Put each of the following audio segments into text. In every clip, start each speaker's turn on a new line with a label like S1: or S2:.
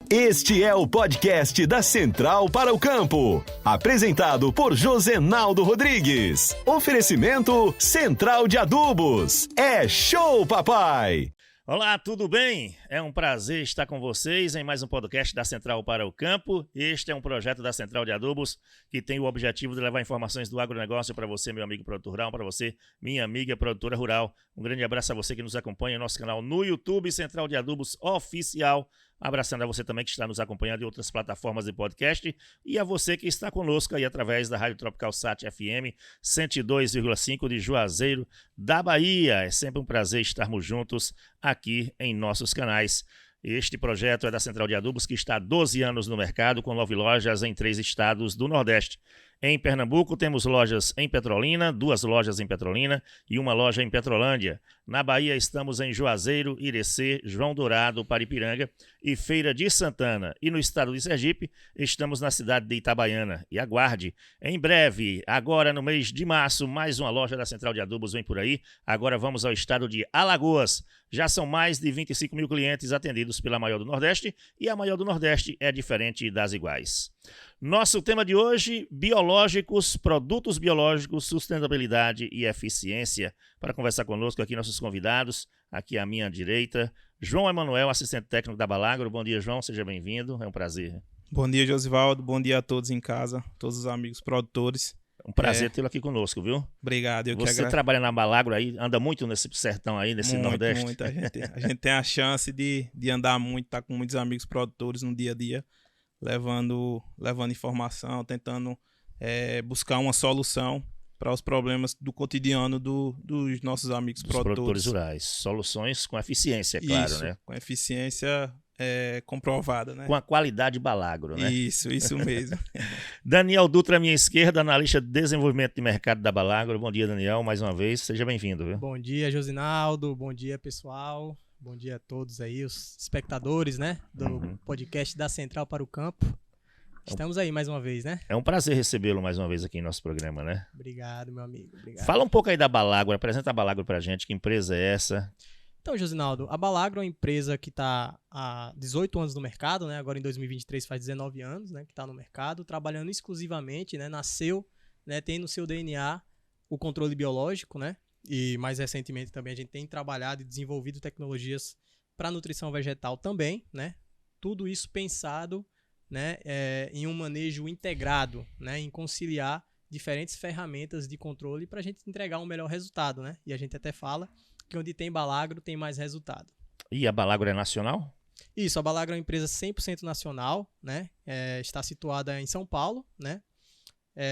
S1: Este é o podcast da Central para o Campo, apresentado por Josenaldo Rodrigues. Oferecimento Central de Adubos. É show, papai!
S2: Olá, tudo bem? É um prazer estar com vocês em mais um podcast da Central para o Campo. Este é um projeto da Central de Adubos que tem o objetivo de levar informações do agronegócio para você, meu amigo produtor rural, para você, minha amiga produtora rural. Um grande abraço a você que nos acompanha em nosso canal no YouTube, Central de Adubos Oficial. Abraçando a você também que está nos acompanhando em outras plataformas de podcast e a você que está conosco aí através da Rádio Tropical Sat FM 102,5 de Juazeiro, da Bahia. É sempre um prazer estarmos juntos aqui em nossos canais. Este projeto é da Central de Adubos, que está há 12 anos no mercado, com 9 lojas em 3 estados do Nordeste. Em Pernambuco temos lojas em Petrolina, 2 lojas em Petrolina e 1 loja em Petrolândia. Na Bahia estamos em Juazeiro, Irecê, João Dourado, Paripiranga e Feira de Santana. E no estado de Sergipe estamos na cidade de Itabaiana. E aguarde, em breve, agora no mês de março, mais uma loja da Central de Adubos vem por aí. Agora vamos ao estado de Alagoas. Já são mais de 25 mil clientes atendidos pela maior do Nordeste e a maior do Nordeste é diferente das iguais. Nosso tema de hoje, biológicos, produtos biológicos, sustentabilidade e eficiência. Para conversar conosco aqui nossos convidados, aqui à minha direita, João Emanuel, assistente técnico da Balagro. Bom dia, João, seja bem-vindo, é um prazer.
S3: Bom dia, Josivaldo, bom dia a todos em casa, todos os amigos produtores.
S2: Um prazer tê-lo aqui conosco, viu?
S3: Obrigado.
S2: Você trabalha na Balagro aí, anda muito nesse sertão aí, nesse Nordeste?
S3: Muito, a gente tem a chance de andar muito, tá com muitos amigos produtores no dia a dia, levando informação, tentando buscar uma solução para os problemas do cotidiano dos nossos amigos produtores
S2: rurais. Soluções com eficiência, claro,
S3: isso,
S2: né?
S3: Com eficiência comprovada, né?
S2: Com a qualidade Balagro, né?
S3: Isso mesmo.
S2: Daniel Dutra, à minha esquerda, analista de desenvolvimento de mercado da Balagro. Bom dia, Daniel, mais uma vez, seja bem-vindo, viu?
S4: Bom dia, Josinaldo, bom dia, pessoal. Bom dia a todos aí, os espectadores, né, do podcast da Central para o Campo. Estamos aí mais uma vez, né?
S2: É um prazer recebê-lo mais uma vez aqui em nosso programa, né?
S4: Obrigado, meu amigo. Obrigado.
S2: Fala um pouco aí da Balagro, apresenta a Balagro pra gente, que empresa é essa?
S4: Então, Josinaldo, a Balagro é uma empresa que está há 18 anos no mercado, né? Agora em 2023 faz 19 anos, né, que está no mercado, trabalhando exclusivamente, né? Nasceu, né, tem no seu DNA o controle biológico, né? E mais recentemente também a gente tem trabalhado e desenvolvido tecnologias para nutrição vegetal também, né? Tudo isso pensado, né, em um manejo integrado, né, em conciliar diferentes ferramentas de controle para a gente entregar um melhor resultado, né? E a gente até fala que onde tem Balagro tem mais resultado.
S2: E a Balagro é nacional?
S4: Isso, a Balagro é uma empresa 100% nacional, né? Está situada em São Paulo, né?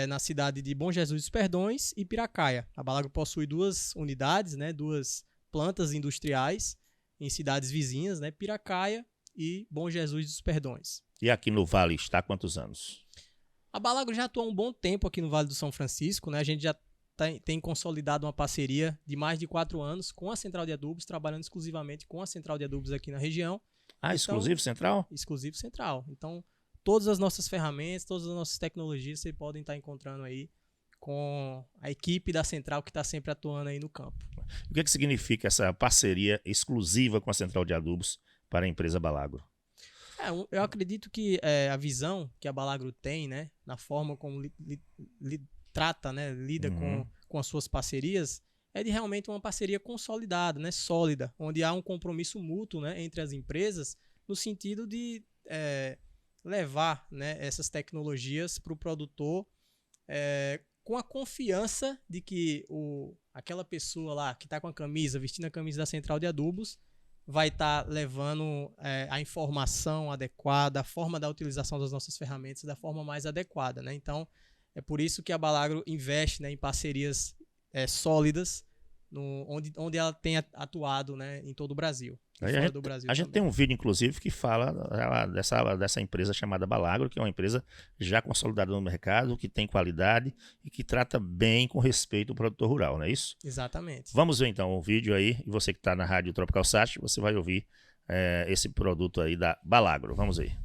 S4: Na cidade de Bom Jesus dos Perdões e Piracaia. A Balagro possui 2 unidades, né, 2 plantas industriais em cidades vizinhas, né, Piracaia e Bom Jesus dos Perdões.
S2: E aqui no Vale está há quantos anos?
S4: A Balagro já atua há um bom tempo aqui no Vale do São Francisco, né? A gente já tem consolidado uma parceria de mais de 4 anos com a Central de Adubos, trabalhando exclusivamente com a Central de Adubos aqui na região.
S2: Exclusivo Central?
S4: Exclusivo Central. Então, todas as nossas ferramentas, todas as nossas tecnologias, vocês podem estar encontrando aí com a equipe da Central que está sempre atuando aí no campo.
S2: O que significa essa parceria exclusiva com a Central de Adubos para a empresa Balagro?
S4: Eu acredito que a visão que a Balagro tem, né, na forma como trata, né, lida com as suas parcerias, é de realmente uma parceria consolidada, né, sólida, onde há um compromisso mútuo, né, entre as empresas, no sentido de levar, né, essas tecnologias para o produtor com a confiança de que aquela pessoa lá que está com a camisa, vestindo a camisa da Central de Adubos, vai estar levando a informação adequada, a forma da utilização das nossas ferramentas da forma mais adequada, né? Então, é por isso que a Balagro investe, né, em parcerias sólidas, onde ela tem atuado, né, em todo o Brasil.
S2: A gente tem um vídeo, inclusive, que fala dessa empresa chamada Balagro, que é uma empresa já consolidada no mercado, que tem qualidade e que trata bem com respeito ao produtor rural, não é isso?
S4: Exatamente.
S2: Vamos ver então o vídeo aí, e você que está na Rádio Tropical Sat, você vai ouvir esse produto aí da Balagro. Vamos ver.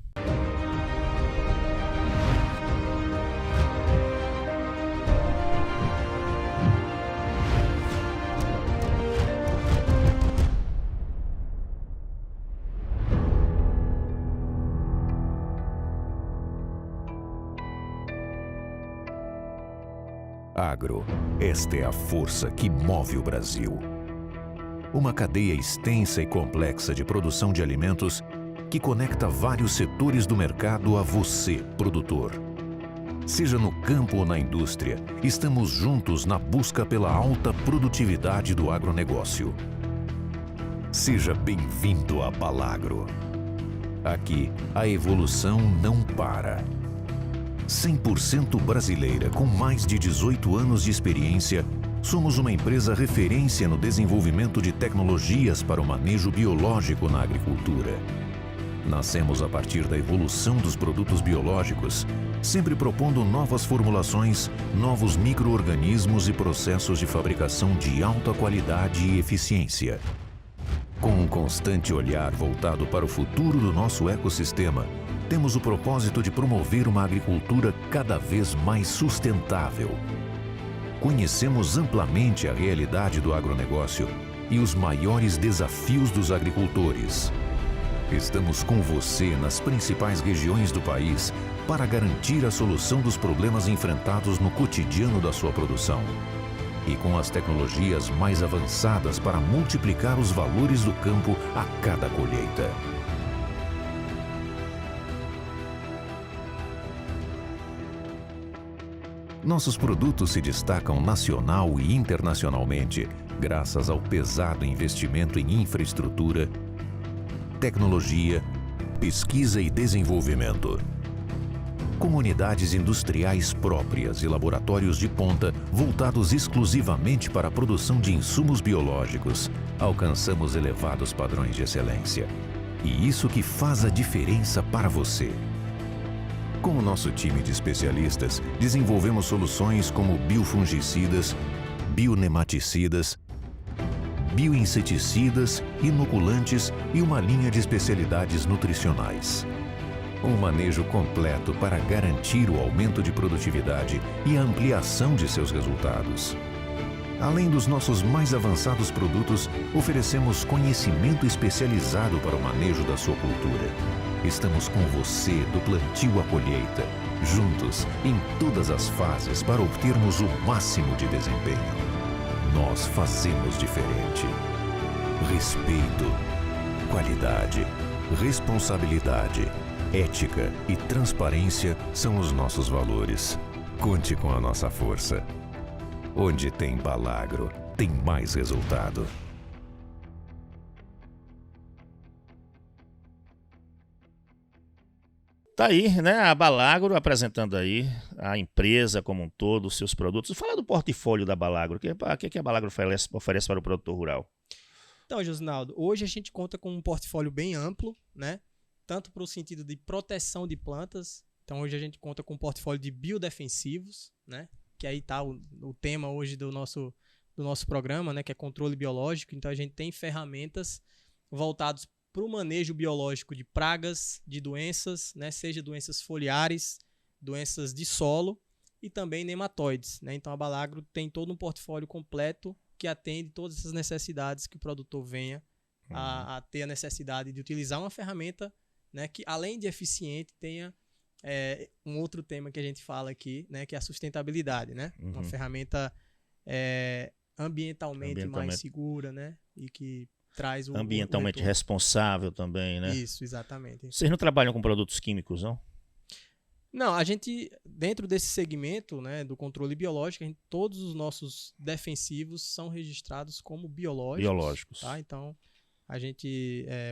S5: Agro, esta é a força que move o Brasil. Uma cadeia extensa e complexa de produção de alimentos que conecta vários setores do mercado a você, produtor. Seja no campo ou na indústria, estamos juntos na busca pela alta produtividade do agronegócio. Seja bem-vindo a Balagro. Aqui, a evolução não para. 100% brasileira, com mais de 18 anos de experiência, somos uma empresa referência no desenvolvimento de tecnologias para o manejo biológico na agricultura. Nascemos a partir da evolução dos produtos biológicos, sempre propondo novas formulações, novos micro-organismos e processos de fabricação de alta qualidade e eficiência. Com um constante olhar voltado para o futuro do nosso ecossistema, temos o propósito de promover uma agricultura cada vez mais sustentável. Conhecemos amplamente a realidade do agronegócio e os maiores desafios dos agricultores. Estamos com você nas principais regiões do país para garantir a solução dos problemas enfrentados no cotidiano da sua produção. E com as tecnologias mais avançadas para multiplicar os valores do campo a cada colheita. Nossos produtos se destacam nacional e internacionalmente graças ao pesado investimento em infraestrutura, tecnologia, pesquisa e desenvolvimento. Comunidades industriais próprias e laboratórios de ponta voltados exclusivamente para a produção de insumos biológicos, alcançamos elevados padrões de excelência. E isso que faz a diferença para você. Com o nosso time de especialistas, desenvolvemos soluções como biofungicidas, bionematicidas, bioinseticidas, inoculantes e uma linha de especialidades nutricionais. Um manejo completo para garantir o aumento de produtividade e a ampliação de seus resultados. Além dos nossos mais avançados produtos, oferecemos conhecimento especializado para o manejo da sua cultura. Estamos com você do plantio à colheita, juntos em todas as fases para obtermos o máximo de desempenho. Nós fazemos diferente. Respeito, qualidade, responsabilidade, ética e transparência são os nossos valores. Conte com a nossa força. Onde tem Balagro, tem mais resultado.
S2: Tá aí, né? A Balagro apresentando aí a empresa como um todo, os seus produtos. Fala do portfólio da Balagro. O que a Balagro oferece para o produtor rural?
S4: Então, Josinaldo, hoje a gente conta com um portfólio bem amplo, né? Tanto para o sentido de proteção de plantas. Então, hoje a gente conta com um portfólio de biodefensivos, né? Que aí está o tema hoje do nosso programa, né? Que é controle biológico. Então, a gente tem ferramentas voltadas para o manejo biológico de pragas, de doenças, né? Seja doenças foliares, doenças de solo e também nematóides, né? Então, a Balagro tem todo um portfólio completo que atende todas essas necessidades que o produtor venha a ter a necessidade de utilizar uma ferramenta, né, que, além de eficiente, tenha um outro tema que a gente fala aqui, né, que é a sustentabilidade, né? Uma ferramenta ambientalmente mais segura, né? E que traz o
S2: ambientalmente responsável também, né?
S4: Isso, exatamente.
S2: Vocês não trabalham com produtos químicos, não?
S4: Não, a gente, dentro desse segmento, né, do controle biológico, todos os nossos defensivos são registrados como biológicos. Tá? Então,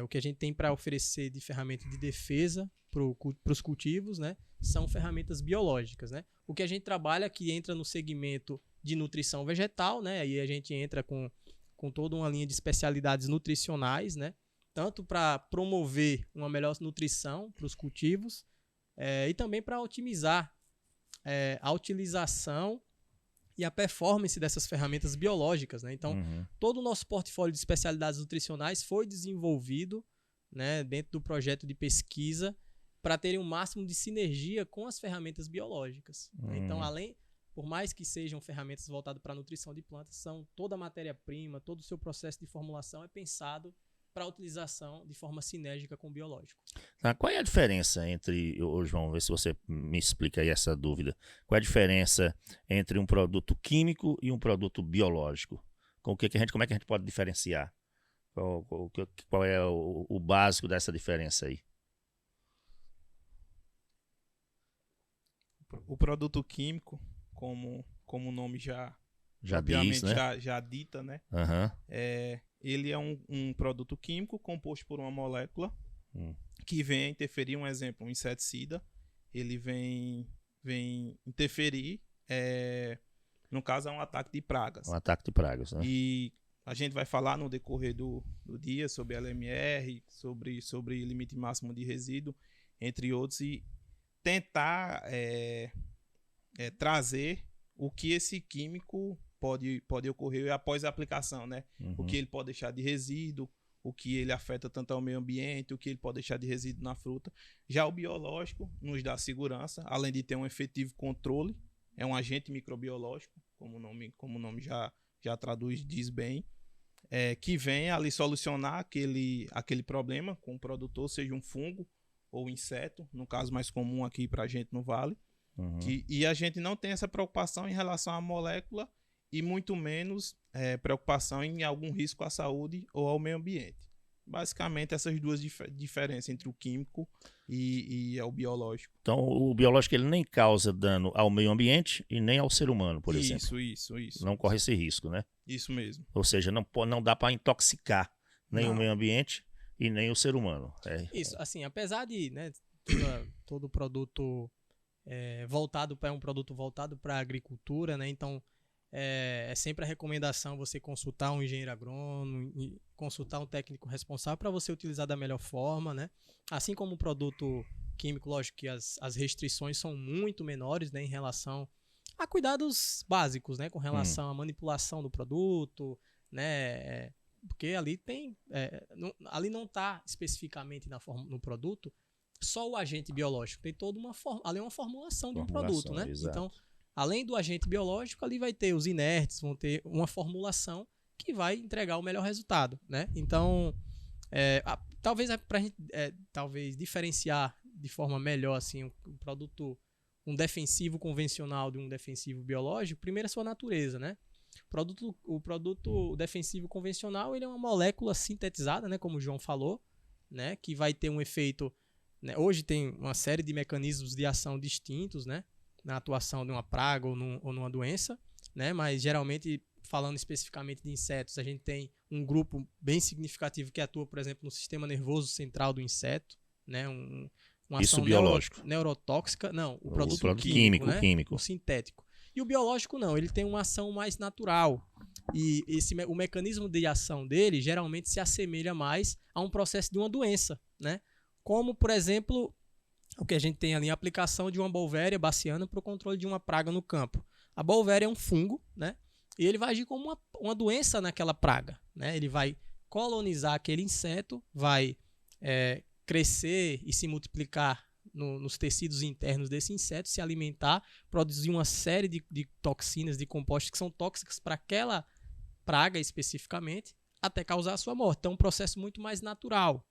S4: o que a gente tem para oferecer de ferramenta de defesa para os cultivos, né, são ferramentas biológicas, né? O que a gente trabalha que entra no segmento de nutrição vegetal, né? Aí a gente entra com toda uma linha de especialidades nutricionais, né? Tanto para promover uma melhor nutrição para os cultivos, e também para otimizar a utilização e a performance dessas ferramentas biológicas, né? Então, todo o nosso portfólio de especialidades nutricionais foi desenvolvido, né, dentro do projeto de pesquisa para terem um máximo de sinergia com as ferramentas biológicas. Então, por mais que sejam ferramentas voltadas para a nutrição de plantas, toda a matéria-prima, todo o seu processo de formulação é pensado para utilização de forma sinérgica com o biológico.
S2: Tá, qual é a diferença entre, ô João, vê se você me explica aí essa dúvida, qual é a diferença entre um produto químico e um produto biológico? Como é que a gente pode diferenciar? Qual é o básico dessa diferença aí?
S3: O produto químico, como o nome já
S2: diz, né?
S3: já dita, né?
S2: Uhum.
S3: Ele é um produto químico composto por uma molécula que vem interferir, um exemplo, um inseticida, ele vem interferir, no caso é um ataque de pragas.
S2: Um ataque de pragas, né?
S3: E a gente vai falar no decorrer do dia sobre LMR, sobre limite máximo de resíduo, entre outros, e tentar trazer o que esse químico pode ocorrer após a aplicação, né?
S2: Uhum.
S3: O que ele pode deixar de resíduo, o que ele afeta tanto ao meio ambiente, o que ele pode deixar de resíduo na fruta. Já o biológico nos dá segurança, além de ter um efetivo controle, é um agente microbiológico, como o nome já traduz, diz bem, que vem ali solucionar aquele problema com o produtor, seja um fungo ou inseto, no caso mais comum aqui para a gente no Vale.
S2: Uhum.
S3: E a gente não tem essa preocupação em relação à molécula e muito menos preocupação em algum risco à saúde ou ao meio ambiente. Basicamente, essas duas diferenças entre o químico e o biológico.
S2: Então, o biológico ele nem causa dano ao meio ambiente e nem ao ser humano, por exemplo.
S3: Isso.
S2: Não corre esse risco, né?
S3: Isso mesmo.
S2: Ou seja, não dá para intoxicar nem o meio ambiente e nem o ser humano.
S4: Isso, assim, apesar de, né, todo produto voltado para um produto voltado para a agricultura, né? Então é sempre a recomendação você consultar um engenheiro agrônomo e consultar um técnico responsável para você utilizar da melhor forma, né? Assim como o produto químico, lógico que as restrições são muito menores, né, em relação a cuidados básicos, né, com relação à manipulação do produto, né? Porque ali ali não está especificamente no produto só o agente biológico, tem toda ali é uma formulação de um produto, né?
S2: Exato.
S4: Então, além do agente biológico, ali vai ter os inertes, vão ter uma formulação que vai entregar o melhor resultado, né? Então, talvez para a gente talvez diferenciar de forma melhor assim um produto, um defensivo convencional de um defensivo biológico, primeiro a sua natureza, né? O produto defensivo convencional, ele é uma molécula sintetizada, né, como o João falou, né, que vai ter um efeito, né, hoje tem uma série de mecanismos de ação distintos, né, na atuação de uma praga ou numa doença, né, mas geralmente, falando especificamente de insetos, a gente tem um grupo bem significativo que atua, por exemplo, no sistema nervoso central do inseto, né, uma ação neurotóxica, não, o produto químico, né, o sintético. E o biológico não, ele tem uma ação mais natural. E o mecanismo de ação dele geralmente se assemelha mais a um processo de uma doença, né? Como, por exemplo, o que a gente tem ali, a aplicação de uma Beauveria baciana para o controle de uma praga no campo. A Beauveria é um fungo, né? E ele vai agir como uma doença naquela praga, né? Ele vai colonizar aquele inseto, vai crescer e se multiplicar nos tecidos internos desse inseto, se alimentar, produzir uma série de toxinas, de compostos que são tóxicos para aquela praga especificamente, até causar a sua morte. Então, é um processo muito mais natural,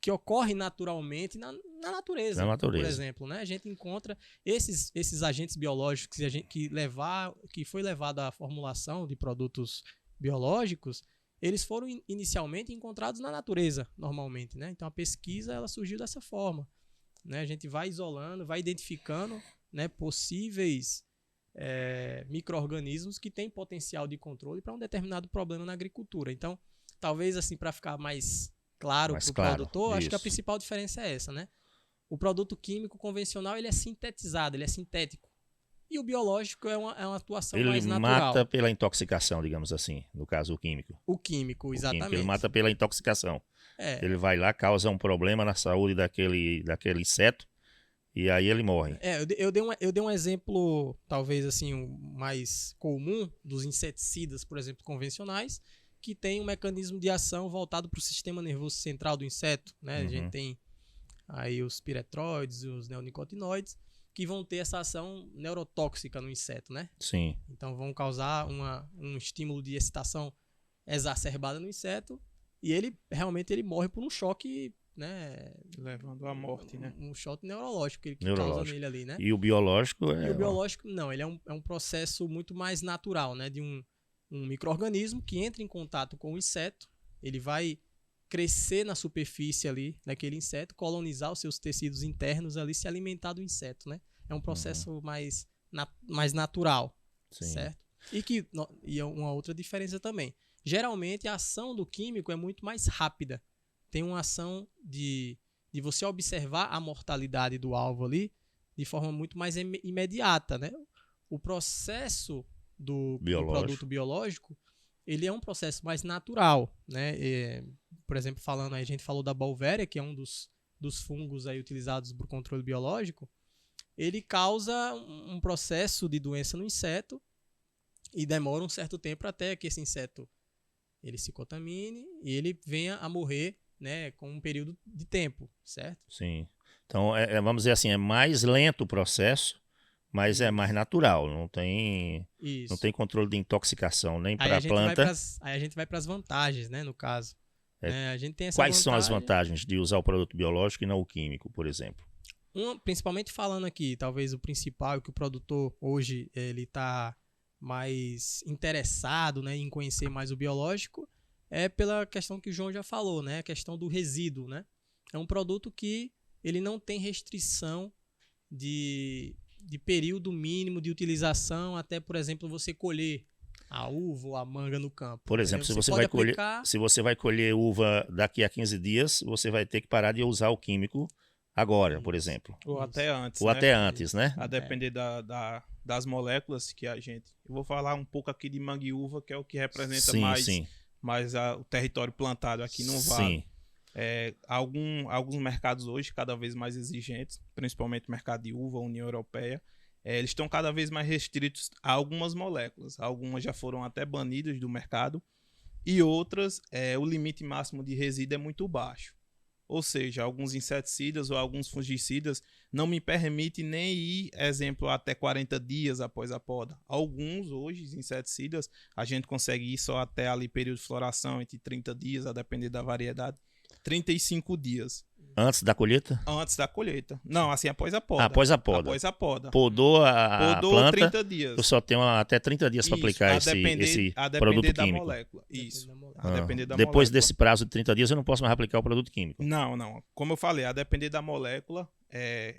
S4: que ocorre naturalmente na natureza. Por exemplo, né? A gente encontra esses agentes biológicos que foi levado à formulação de produtos biológicos, eles foram inicialmente encontrados na natureza, normalmente, né? Então, a pesquisa ela surgiu dessa forma. Né, a gente vai isolando, vai identificando, né, possíveis micro-organismos que têm potencial de controle para um determinado problema na agricultura. Então, talvez assim, para ficar mais claro para o produtor, acho que a principal diferença é essa, né? O produto químico convencional ele é sintetizado, ele é sintético. E o biológico é uma atuação mais natural.
S2: Ele mata pela intoxicação, digamos assim, no caso o químico.
S4: O químico, exatamente.
S2: Ele mata pela intoxicação. Ele vai lá, causa um problema na saúde daquele inseto e aí ele morre.
S4: Eu dei um exemplo, talvez assim, o mais comum dos inseticidas, por exemplo, convencionais, que tem um mecanismo de ação voltado para o sistema nervoso central do inseto, né? A gente tem aí os piretróides, os neonicotinoides, que vão ter essa ação neurotóxica no inseto, né?
S2: Sim.
S4: Então vão causar um estímulo de excitação exacerbada no inseto E ele realmente ele morre por um choque, né?
S3: Levando à morte, né?
S4: Um choque neurológico que
S2: Neurológico.
S4: causa nele ali, né?
S2: E o biológico
S4: E o biológico, não, ele é um processo muito mais natural, né? De um micro-organismo que entra em contato com o inseto, ele vai crescer na superfície ali daquele inseto, colonizar os seus tecidos internos ali, se alimentar do inseto, né? É um processo mais natural,
S2: Sim.
S4: certo? E é uma outra diferença também. Geralmente a ação do químico é muito mais rápida. Tem uma ação de você observar a mortalidade do alvo ali de forma muito mais imediata, né? O processo do produto biológico, ele é um processo mais natural, né? Por exemplo, a gente falou da Beauveria, que é um dos fungos aí utilizados para o controle biológico. Ele causa um processo de doença no inseto e demora um certo tempo até que esse inseto ele se contamine e ele venha a morrer, né, com um período de tempo, certo?
S2: Sim. Então, vamos dizer assim, é mais lento o processo, mas é mais natural, não tem controle de intoxicação nem para a planta.
S4: Aí a gente vai para as vantagens, né, no caso. A gente tem essa
S2: Quais são as vantagens de usar o produto biológico e não o químico, por exemplo?
S4: Principalmente falando aqui, talvez o principal, que o produtor hoje ele está mais interessado, né, em conhecer mais o biológico, é pela questão que o João já falou, né, a questão do resíduo, né? É um produto que ele não tem restrição de período mínimo de utilização até, por exemplo, você colher a uva ou a manga no campo.
S2: Por exemplo, se você vai colher uva daqui a 15 dias, você vai ter que parar de usar o químico agora, por exemplo.
S3: Ou até antes,
S2: Ou até antes, né?
S3: A depender das moléculas que a gente... Eu vou falar um pouco aqui de mangue-uva, que é o que representa mais o território plantado aqui no Vale. Alguns mercados hoje cada vez mais exigentes, principalmente o mercado de uva, a União Europeia, eles estão cada vez mais restritos a algumas moléculas. Algumas já foram até banidas do mercado e outras, o limite máximo de resíduo é muito baixo. Ou seja, alguns inseticidas ou alguns fungicidas não me permitem nem ir, exemplo, até 40 dias após a poda. Alguns, hoje, inseticidas, a gente consegue ir só até ali período de floração, entre 30 dias, a depender da variedade, 35 dias.
S2: Antes da colheita?
S3: Antes da colheita. Não, assim, após a poda.
S2: Após a poda.
S3: Após a poda.
S2: Podou a planta,
S3: 30 dias.
S2: eu só tenho até 30 dias para aplicar esse produto químico.
S3: Molécula. Isso.
S2: Depois desse prazo de 30 dias, eu não posso mais aplicar o produto químico.
S3: Não. Como eu falei, a depender da molécula,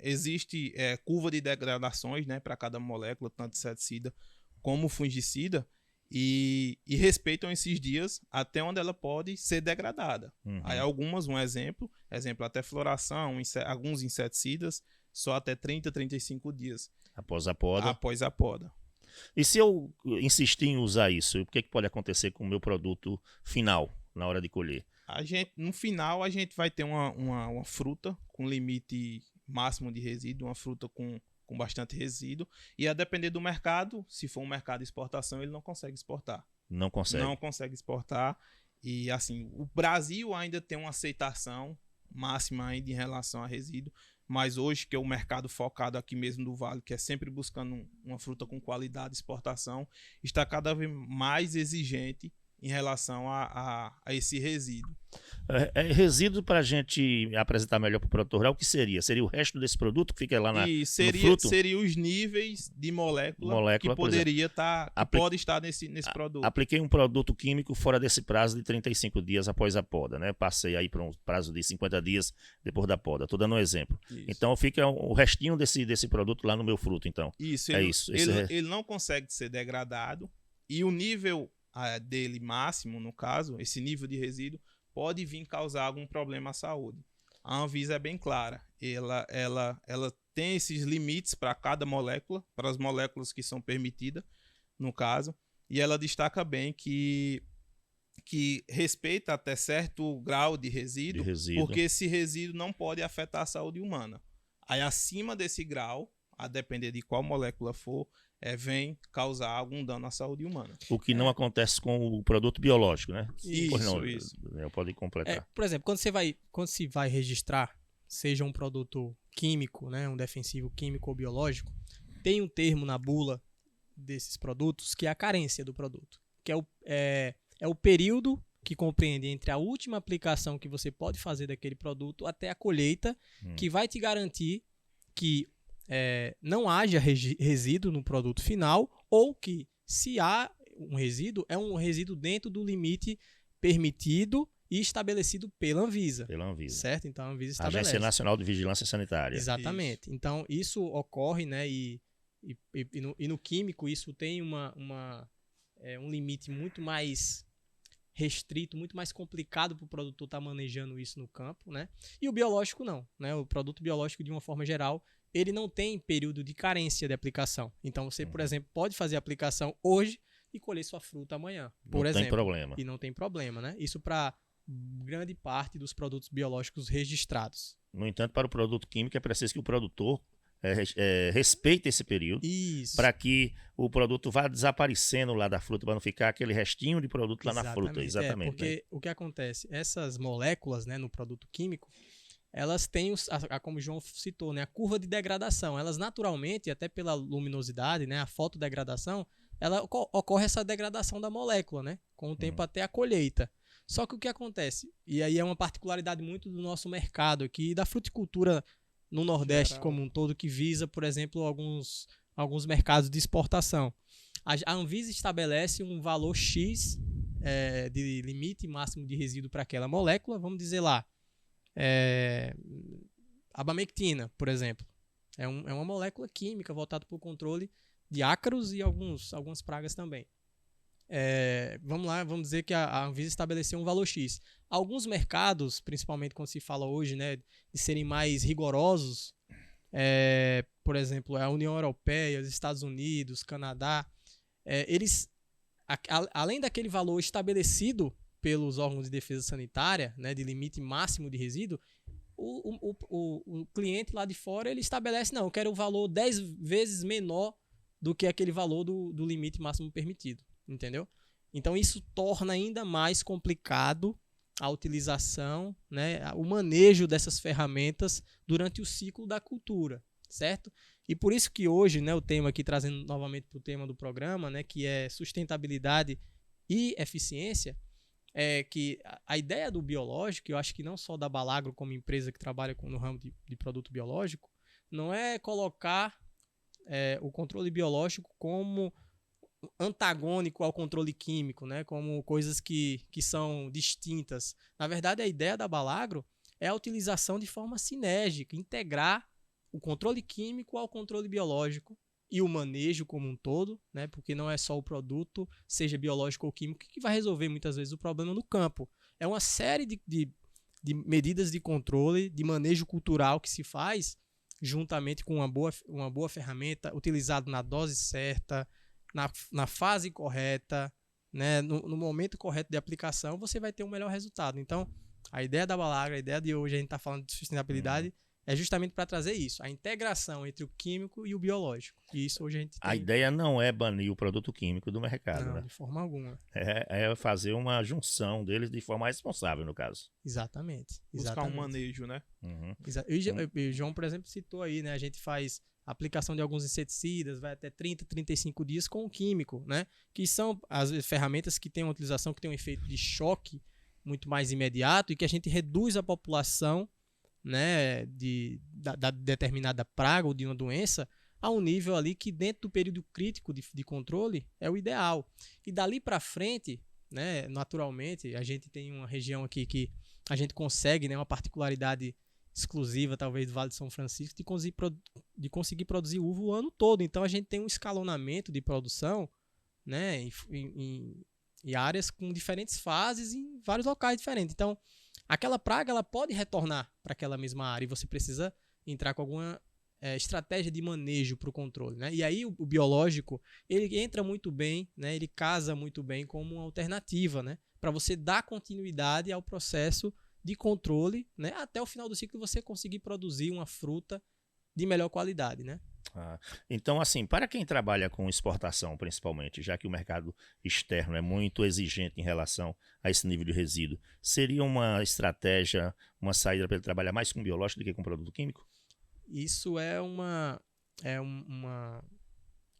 S3: existe curva de degradações, né, para cada molécula, tanto inseticida como fungicida, e respeitam esses dias até onde ela pode ser degradada. Aí algumas, um exemplo até floração, alguns inseticidas, só até 30, 35 dias.
S2: Após a poda.
S3: Após a poda.
S2: E se eu insistir em usar isso, o que pode acontecer com o meu produto final, na hora de colher?
S3: No final, a gente vai ter uma fruta com limite máximo de resíduo, uma fruta com bastante resíduo, e a depender do mercado, se for um mercado de exportação, ele não consegue exportar.
S2: Não consegue.
S3: Não consegue exportar, e assim, o Brasil ainda tem uma aceitação máxima ainda em relação a resíduo, mas hoje que é o mercado focado aqui mesmo do Vale, que é sempre buscando uma fruta com qualidade de exportação, está cada vez mais exigente em relação a esse resíduo.
S2: Resíduo, para a gente apresentar melhor para o produtor rural, o que seria? Seria o resto desse produto que fica lá no fruto?
S3: Seria os níveis de molécula que poderia estar, pode estar nesse produto.
S2: Apliquei um produto químico fora desse prazo de 35 dias após a poda, né? Passei aí para um prazo de 50 dias depois da poda. Estou dando um exemplo. Isso. Então fica o restinho desse produto lá no meu fruto, então.
S3: Isso. Ele não consegue ser degradado e o nível dele máximo, no caso, esse nível de resíduo, pode vir causar algum problema à saúde. A Anvisa é bem clara. Ela tem esses limites para cada molécula, para as moléculas que são permitidas, no caso, e ela destaca bem que respeita até certo grau de resíduo, porque esse resíduo não pode afetar a saúde humana. Aí, acima desse grau, a depender de qual molécula for, vem causar algum dano à saúde humana.
S2: O que não acontece com o produto biológico, né?
S3: Isso.
S2: Pode completar.
S4: Por exemplo, quando se vai registrar, seja um produto químico, né, um defensivo químico ou biológico, tem um termo na bula desses produtos que é a carência do produto, que é o período que compreende entre a última aplicação que você pode fazer daquele produto até a colheita, que vai te garantir que não haja resíduo no produto final, ou que, se há um resíduo, é um resíduo dentro do limite permitido e estabelecido pela Anvisa. Certo? Então a Anvisa estabelece.
S2: Agência Nacional de Vigilância Sanitária.
S4: Exatamente. Isso. Então isso ocorre, né? E no químico isso tem um limite muito mais restrito, muito mais complicado para o produtor estar manejando isso no campo, né? E o biológico não, né? O produto biológico, de uma forma geral, ele não tem período de carência de aplicação. Então você, por exemplo, pode fazer a aplicação hoje e colher sua fruta amanhã, por exemplo.
S2: Não tem problema.
S4: E não tem problema, né? Isso para grande parte dos produtos biológicos registrados.
S2: No entanto, para o produto químico é preciso que o produtor respeite esse período, para que o produto vá desaparecendo lá da fruta, para não ficar aquele restinho de produto lá na fruta. Exatamente.
S4: Porque o que acontece? Essas moléculas, né, no produto químico, elas têm, como o João citou, né, a curva de degradação. Elas naturalmente, até pela luminosidade, né, a fotodegradação, ocorre essa degradação da molécula, né, com o tempo até a colheita. Só que o que acontece? E aí é uma particularidade muito do nosso mercado aqui, da fruticultura no Nordeste como um todo, que visa, por exemplo, alguns mercados de exportação. A Anvisa estabelece um valor X de limite máximo de resíduo para aquela molécula, vamos dizer lá, abamectina, por exemplo. É uma molécula química voltada para o controle de ácaros e algumas pragas também. Vamos lá, vamos dizer que a Anvisa estabeleceu um valor X. Alguns mercados, principalmente quando se fala hoje, né, de serem mais rigorosos, por exemplo, a União Europeia, os Estados Unidos, Canadá, eles, além daquele valor estabelecido pelos órgãos de defesa sanitária, né, de limite máximo de resíduo, o cliente lá de fora, ele estabelece, não, eu quero o valor 10 vezes menor do que aquele valor do limite máximo permitido. Entendeu? Então isso torna ainda mais complicado a utilização, né, o manejo dessas ferramentas durante o ciclo da cultura, certo? E por isso que hoje, né, o tema aqui, trazendo novamente para o tema do programa, né, que é sustentabilidade e eficiência, é que a ideia do biológico, eu acho que não só da Balagro como empresa que trabalha no ramo de produto biológico, não é colocar o controle biológico como antagônico ao controle químico, né? Como coisas que são distintas. Na verdade, a ideia da Balagro é a utilização de forma sinérgica, integrar o controle químico ao controle biológico e o manejo como um todo, né? Porque não é só o produto, seja biológico ou químico, que vai resolver muitas vezes o problema no campo. É uma série de medidas de controle, de manejo cultural que se faz juntamente com uma boa ferramenta, utilizado na dose certa, na fase correta, né, no momento correto de aplicação, você vai ter um melhor resultado. Então, a ideia da Balagro, a ideia de hoje, a gente está falando de sustentabilidade, é justamente para trazer isso, a integração entre o químico e o biológico. E isso hoje a gente tem.
S2: A ideia não é banir o produto químico do mercado,
S4: não,
S2: né?
S4: De forma alguma.
S2: É fazer uma junção deles de forma responsável, no caso.
S4: Exatamente.
S3: Buscar um manejo, né?
S4: E o João, por exemplo, citou aí, né? A gente faz aplicação de alguns inseticidas, vai até 30, 35 dias com o químico, né? Que são as ferramentas que têm uma utilização, que tem um efeito de choque muito mais imediato e que a gente reduz a população, né, da determinada praga ou de uma doença a um nível ali que dentro do período crítico de controle é o ideal. E dali para frente, né, naturalmente, a gente tem uma região aqui que a gente consegue, né, uma particularidade exclusiva, talvez, do Vale de São Francisco, de conseguir produzir uva o ano todo. Então, a gente tem um escalonamento de produção, né, em áreas com diferentes fases em vários locais diferentes. Então, aquela praga ela pode retornar para aquela mesma área e você precisa entrar com alguma estratégia de manejo para o controle, né? E aí, o biológico, ele entra muito bem, né, ele casa muito bem como uma alternativa, né, para você dar continuidade ao processo de controle, né, até o final do ciclo você conseguir produzir uma fruta de melhor qualidade, né?
S2: Então, assim, para quem trabalha com exportação, principalmente, já que o mercado externo é muito exigente em relação a esse nível de resíduo, seria uma estratégia, uma saída para ele trabalhar mais com biológico do que com produto químico?
S4: Isso é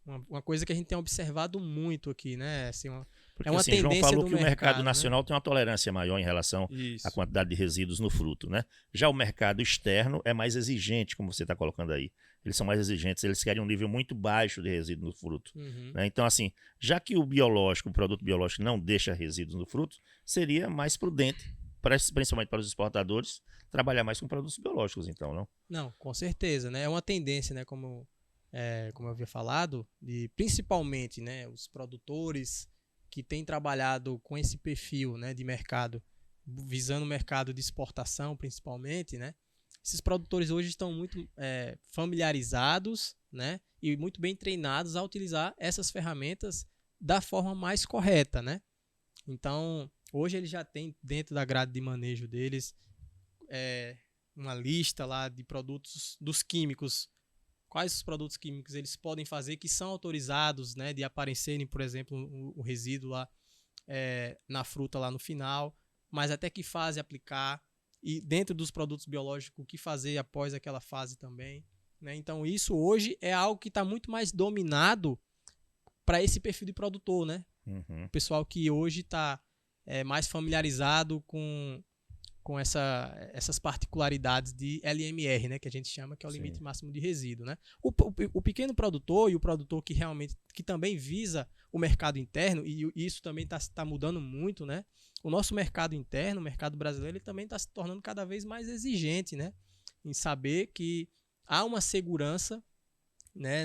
S4: Uma coisa que a gente tem observado muito aqui, né? Assim,
S2: Porque,
S4: é uma
S2: assim,
S4: tendência
S2: João falou
S4: do
S2: que o mercado
S4: né?
S2: nacional tem uma tolerância maior em relação
S3: Isso.
S2: à quantidade de resíduos no fruto, né? Já o mercado externo é mais exigente, como você está colocando aí. Eles são mais exigentes, eles querem um nível muito baixo de resíduo no fruto. Né? Então, assim, já que o biológico, o produto biológico não deixa resíduos no fruto, seria mais prudente, principalmente para os exportadores, trabalhar mais com produtos biológicos, então, não?
S4: Não, com certeza, né? É uma tendência, né? Como eu havia falado, de principalmente, né, os produtores que têm trabalhado com esse perfil, né, de mercado, visando o mercado de exportação principalmente, né? Esses produtores hoje estão muito familiarizados, né, e muito bem treinados a utilizar essas ferramentas da forma mais correta, né? Então, hoje eles já têm dentro da grade de manejo deles uma lista lá de produtos dos químicos. Quais os produtos químicos eles podem fazer que são autorizados, né, de aparecerem, por exemplo, o resíduo lá na fruta lá no final, mas até que fase aplicar, e dentro dos produtos biológicos o que fazer após aquela fase também, né? Então isso hoje é algo que está muito mais dominado para esse perfil de produtor, né? O pessoal que hoje está mais familiarizado com essas particularidades de LMR, né, que a gente chama, que é o limite máximo de resíduo, né? O pequeno produtor e o produtor que também visa o mercado interno, e isso também está mudando muito, né? O nosso mercado interno, o mercado brasileiro, ele também está se tornando cada vez mais exigente, né? Em saber que há uma segurança, né?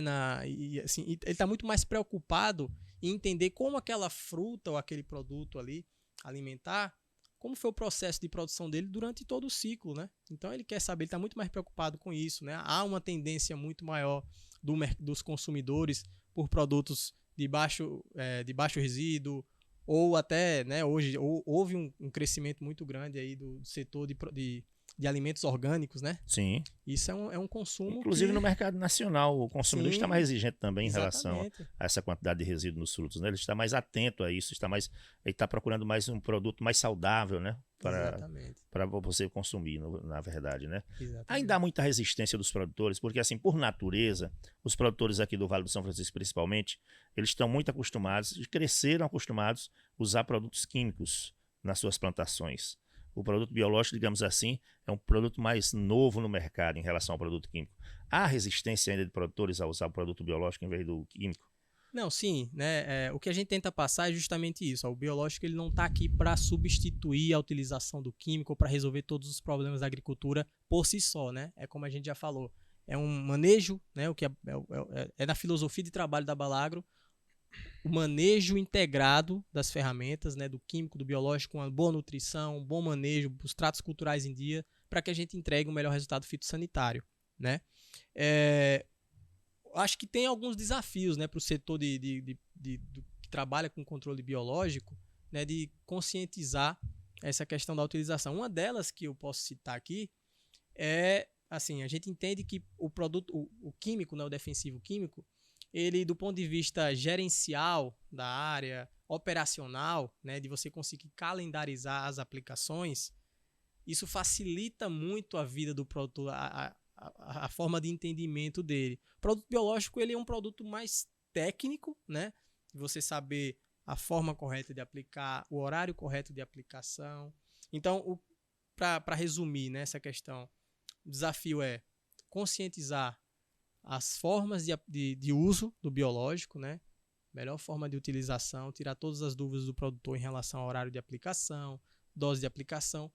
S4: Assim, ele está muito mais preocupado em entender como aquela fruta ou aquele produto ali alimentar, como foi o processo de produção dele durante todo o ciclo, né? Então ele quer saber, ele está muito mais preocupado com isso, né? Há uma tendência muito maior dos consumidores por produtos de baixo resíduo, ou até, né, hoje houve um crescimento muito grande aí do setor de alimentos orgânicos, né?
S2: Sim.
S4: Isso é um consumo
S2: Inclusive no mercado nacional, o consumidor está mais exigente também em relação
S4: exatamente.
S2: a essa quantidade de resíduo nos frutos, né? Ele está mais atento a isso, ele está procurando mais um produto mais saudável, né? Para você consumir, na verdade, né?
S4: Exatamente.
S2: Ainda há muita resistência dos produtores, porque assim, por natureza, os produtores aqui do Vale do São Francisco principalmente, eles estão muito acostumados, cresceram acostumados a usar produtos químicos nas suas plantações. O produto biológico, digamos assim, é um produto mais novo no mercado em relação ao produto químico. Há resistência ainda de produtores a usar o produto biológico em vez do químico?
S4: Não, sim, né? O que a gente tenta passar é justamente isso. O biológico ele não está aqui para substituir a utilização do químico ou para resolver todos os problemas da agricultura por si só, né? É como a gente já falou. É um manejo, né? O que é na filosofia de trabalho da Balagro, o manejo integrado das ferramentas, né, do químico, do biológico, uma boa nutrição, um bom manejo, os tratos culturais em dia, para que a gente entregue um melhor resultado fitossanitário, né? Acho que tem alguns desafios, né, para o setor que trabalha com controle biológico, né, de conscientizar essa questão da utilização. Uma delas que eu posso citar aqui é, assim, a gente entende que o produto, o químico, né, o defensivo químico, ele, do ponto de vista gerencial da área, operacional, né, de você conseguir calendarizar as aplicações, isso facilita muito a vida do produtor, a forma de entendimento dele. O produto biológico ele é um produto mais técnico, né, de você saber a forma correta de aplicar, o horário correto de aplicação. Então, para resumir, né, essa questão, o desafio é conscientizar as formas de uso do biológico, né? Melhor forma de utilização, tirar todas as dúvidas do produtor em relação ao horário de aplicação, dose de aplicação,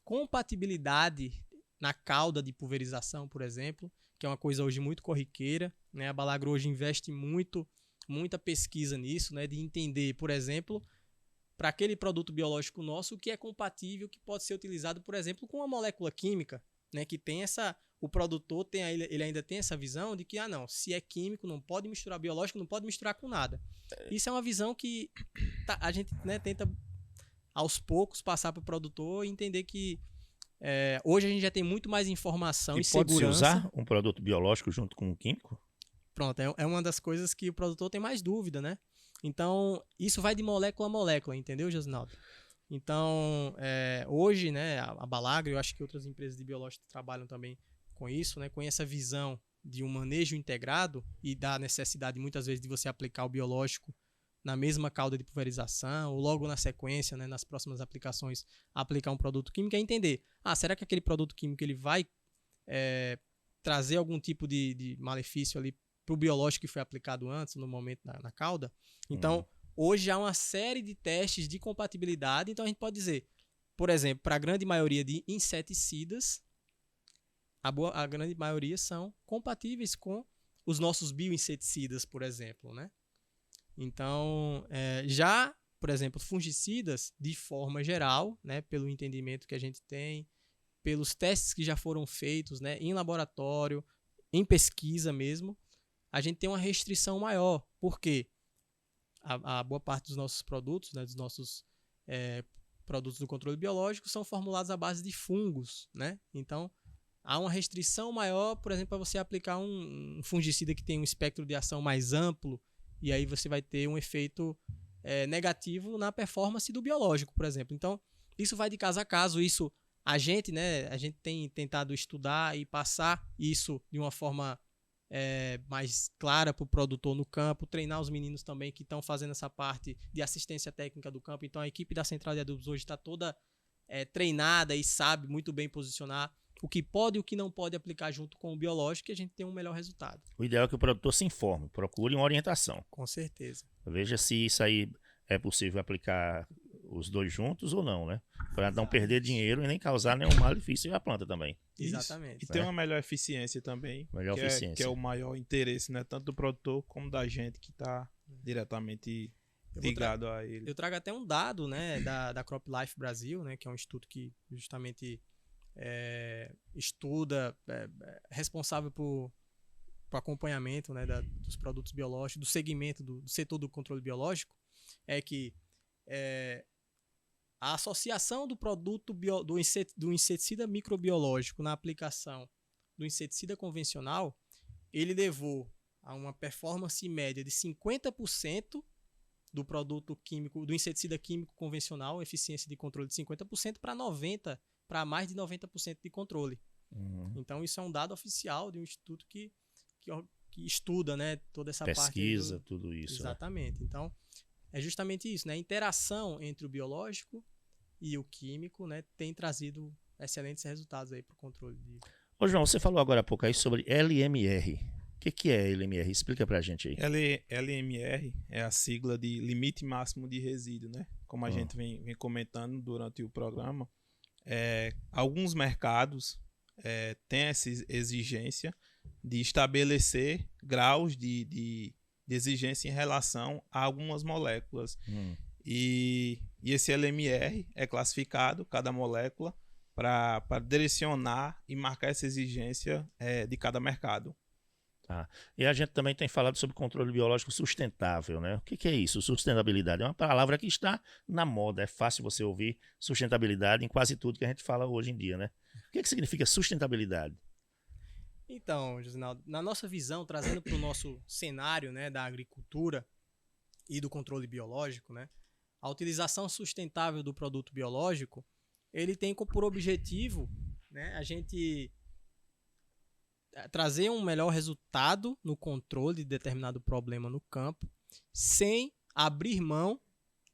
S4: compatibilidade na cauda de pulverização, por exemplo, que é uma coisa hoje muito corriqueira, né? A Balagro hoje investe muita pesquisa nisso, né? De entender, por exemplo, para aquele produto biológico nosso, o que é compatível, que pode ser utilizado, por exemplo, com uma molécula química, né? Que tem o produtor ele ainda tem essa visão de que, não, se é químico, não pode misturar biológico, não pode misturar com nada. Isso é uma visão que a gente, né, tenta, aos poucos, passar para o produtor e entender que hoje a gente já tem muito mais informação e segurança.
S2: Pode-se usar um produto biológico junto com um químico?
S4: Pronto, é uma das coisas que o produtor tem mais dúvida, né? Então, isso vai de molécula a molécula, entendeu, Josinaldo? Então, hoje, né, a Balagro, eu acho que outras empresas de biológico trabalham também com isso, né, com essa visão de um manejo integrado e da necessidade, muitas vezes, de você aplicar o biológico na mesma cauda de pulverização, ou logo na sequência, né, nas próximas aplicações, aplicar um produto químico, é entender, será que aquele produto químico ele vai trazer algum tipo de malefício ali para o biológico que foi aplicado antes, no momento na cauda? Então, hoje há uma série de testes de compatibilidade, então a gente pode dizer, por exemplo, para a grande maioria de inseticidas, a grande maioria são compatíveis com os nossos bioinseticidas, por exemplo, né? Então, já, por exemplo, fungicidas, de forma geral, né, pelo entendimento que a gente tem, pelos testes que já foram feitos, né, em laboratório, em pesquisa mesmo, a gente tem uma restrição maior. Por quê? A boa parte dos nossos produtos, né, dos nossos produtos do controle biológico, são formulados à base de fungos, né? Então, há uma restrição maior, por exemplo, para você aplicar um fungicida que tem um espectro de ação mais amplo, e aí você vai ter um efeito negativo na performance do biológico, por exemplo. Então, isso vai de caso a caso. Isso a gente tem tentado estudar e passar isso de uma forma mais clara para o produtor no campo, treinar os meninos também que estão fazendo essa parte de assistência técnica do campo. Então, a equipe da Central de Adubos hoje está toda treinada e sabe muito bem posicionar o que pode e o que não pode aplicar junto com o biológico, e a gente tem um melhor resultado.
S2: O ideal é que o produtor se informe, procure uma orientação.
S4: Com certeza.
S2: Veja se isso aí é possível aplicar os dois juntos ou não, né? Para não perder dinheiro e nem causar nenhum malefício à planta também.
S4: Exatamente.
S3: E ter uma melhor eficiência também, que é o maior interesse, né? Tanto do produtor como da gente que está diretamente ligado a ele.
S4: Eu trago até um dado, né, da CropLife Brasil, né, que é um instituto que justamente estuda, responsável por acompanhamento, né, dos produtos biológicos, do segmento do setor do controle biológico, é que a associação do produto do inseticida microbiológico na aplicação do inseticida convencional, ele levou a uma performance média de 50% do produto químico, do inseticida químico convencional, eficiência de controle de 50% para mais de 90% de controle. Então, isso é um dado oficial de um instituto que estuda, né, toda essa
S2: pesquisa,
S4: parte.
S2: Tudo isso.
S4: Exatamente. Né? Então, é justamente isso, né? A interação entre o biológico e o químico, né, tem trazido excelentes resultados aí para o controle.
S2: Ô, João, você falou agora há pouco aí sobre LMR. O que é LMR? Explica pra gente aí.
S3: LMR é a sigla de limite máximo de resíduo, né? Como a gente vem comentando durante o programa, alguns mercados têm essa exigência de estabelecer graus de exigência em relação a algumas moléculas. E esse LMR é classificado, cada molécula, para direcionar e marcar essa exigência de cada mercado.
S2: E a gente também tem falado sobre controle biológico sustentável, né? O que é isso? Sustentabilidade é uma palavra que está na moda, é fácil você ouvir sustentabilidade em quase tudo que a gente fala hoje em dia, né? O que significa sustentabilidade?
S4: Então, Josinaldo, na nossa visão, trazendo para o nosso cenário, né, da agricultura e do controle biológico, né, a utilização sustentável do produto biológico, ele tem por objetivo, né, a gente trazer um melhor resultado no controle de determinado problema no campo, sem abrir mão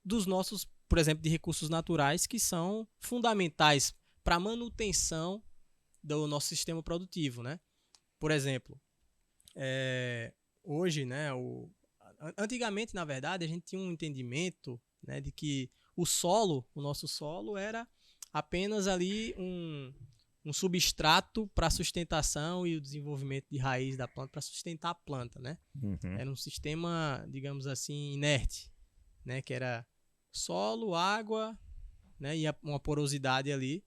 S4: dos nossos, por exemplo, de recursos naturais que são fundamentais para a manutenção do nosso sistema produtivo, né? Por exemplo, hoje, né, antigamente, na verdade, a gente tinha um entendimento, né, de que o nosso solo era apenas ali um substrato para a sustentação e o desenvolvimento de raiz da planta, para sustentar a planta, né? Era um sistema, digamos assim, inerte, né? Que era solo, água, né? E uma porosidade ali.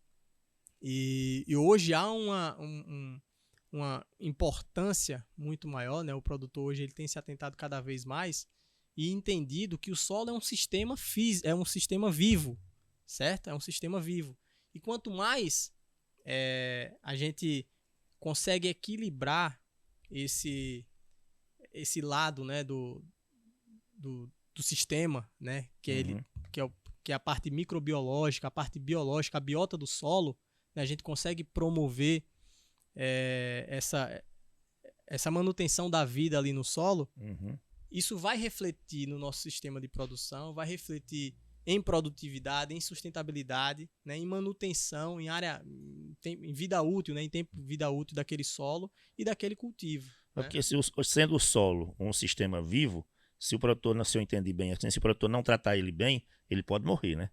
S4: E hoje há uma importância muito maior, né? O produtor hoje ele tem se atentado cada vez mais e entendido que o solo é um sistema físico, é um sistema vivo, certo? É um sistema vivo. E quanto mais a gente consegue equilibrar esse lado, né, do sistema, né, que é a parte microbiológica, a parte biológica, a biota do solo, né, a gente consegue promover essa manutenção da vida ali no solo,
S2: Uhum.
S4: isso vai refletir no nosso sistema de produção, vai refletir em produtividade, em sustentabilidade, né, em manutenção, em vida útil, né, em tempo de vida útil daquele solo e daquele cultivo. Né?
S2: Porque sendo o solo um sistema vivo, se o produtor, se eu entendi bem assim, se o produtor não tratar ele bem, ele pode morrer, né?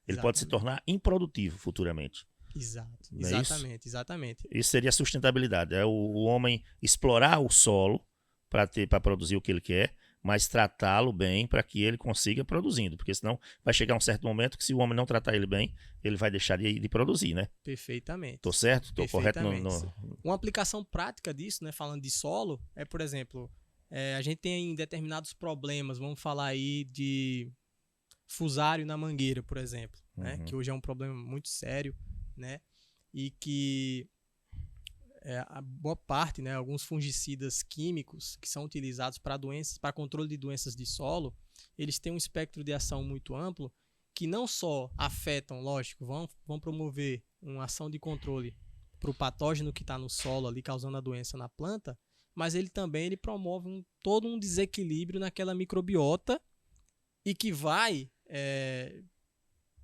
S2: Ele pode se tornar improdutivo futuramente.
S4: Exato,
S2: Não é isso?
S4: exatamente.
S2: Isso seria sustentabilidade. É o homem explorar o solo para produzir o que ele quer, mas tratá-lo bem para que ele consiga produzindo. Porque senão vai chegar um certo momento que se o homem não tratar ele bem, ele vai deixar de produzir, né?
S4: Perfeitamente.
S2: Tô certo? Tô correto?
S4: Uma aplicação prática disso, né, falando de solo, é, por exemplo, a gente tem determinados problemas, vamos falar aí de fusário na mangueira, por exemplo, né, que hoje é um problema muito sério, né, e que a boa parte, né, alguns fungicidas químicos que são utilizados para doenças, para controle de doenças de solo, eles têm um espectro de ação muito amplo que não só afetam, lógico, vão promover uma ação de controle para o patógeno que está no solo ali causando a doença na planta, mas ele também promove todo um desequilíbrio naquela microbiota e que vai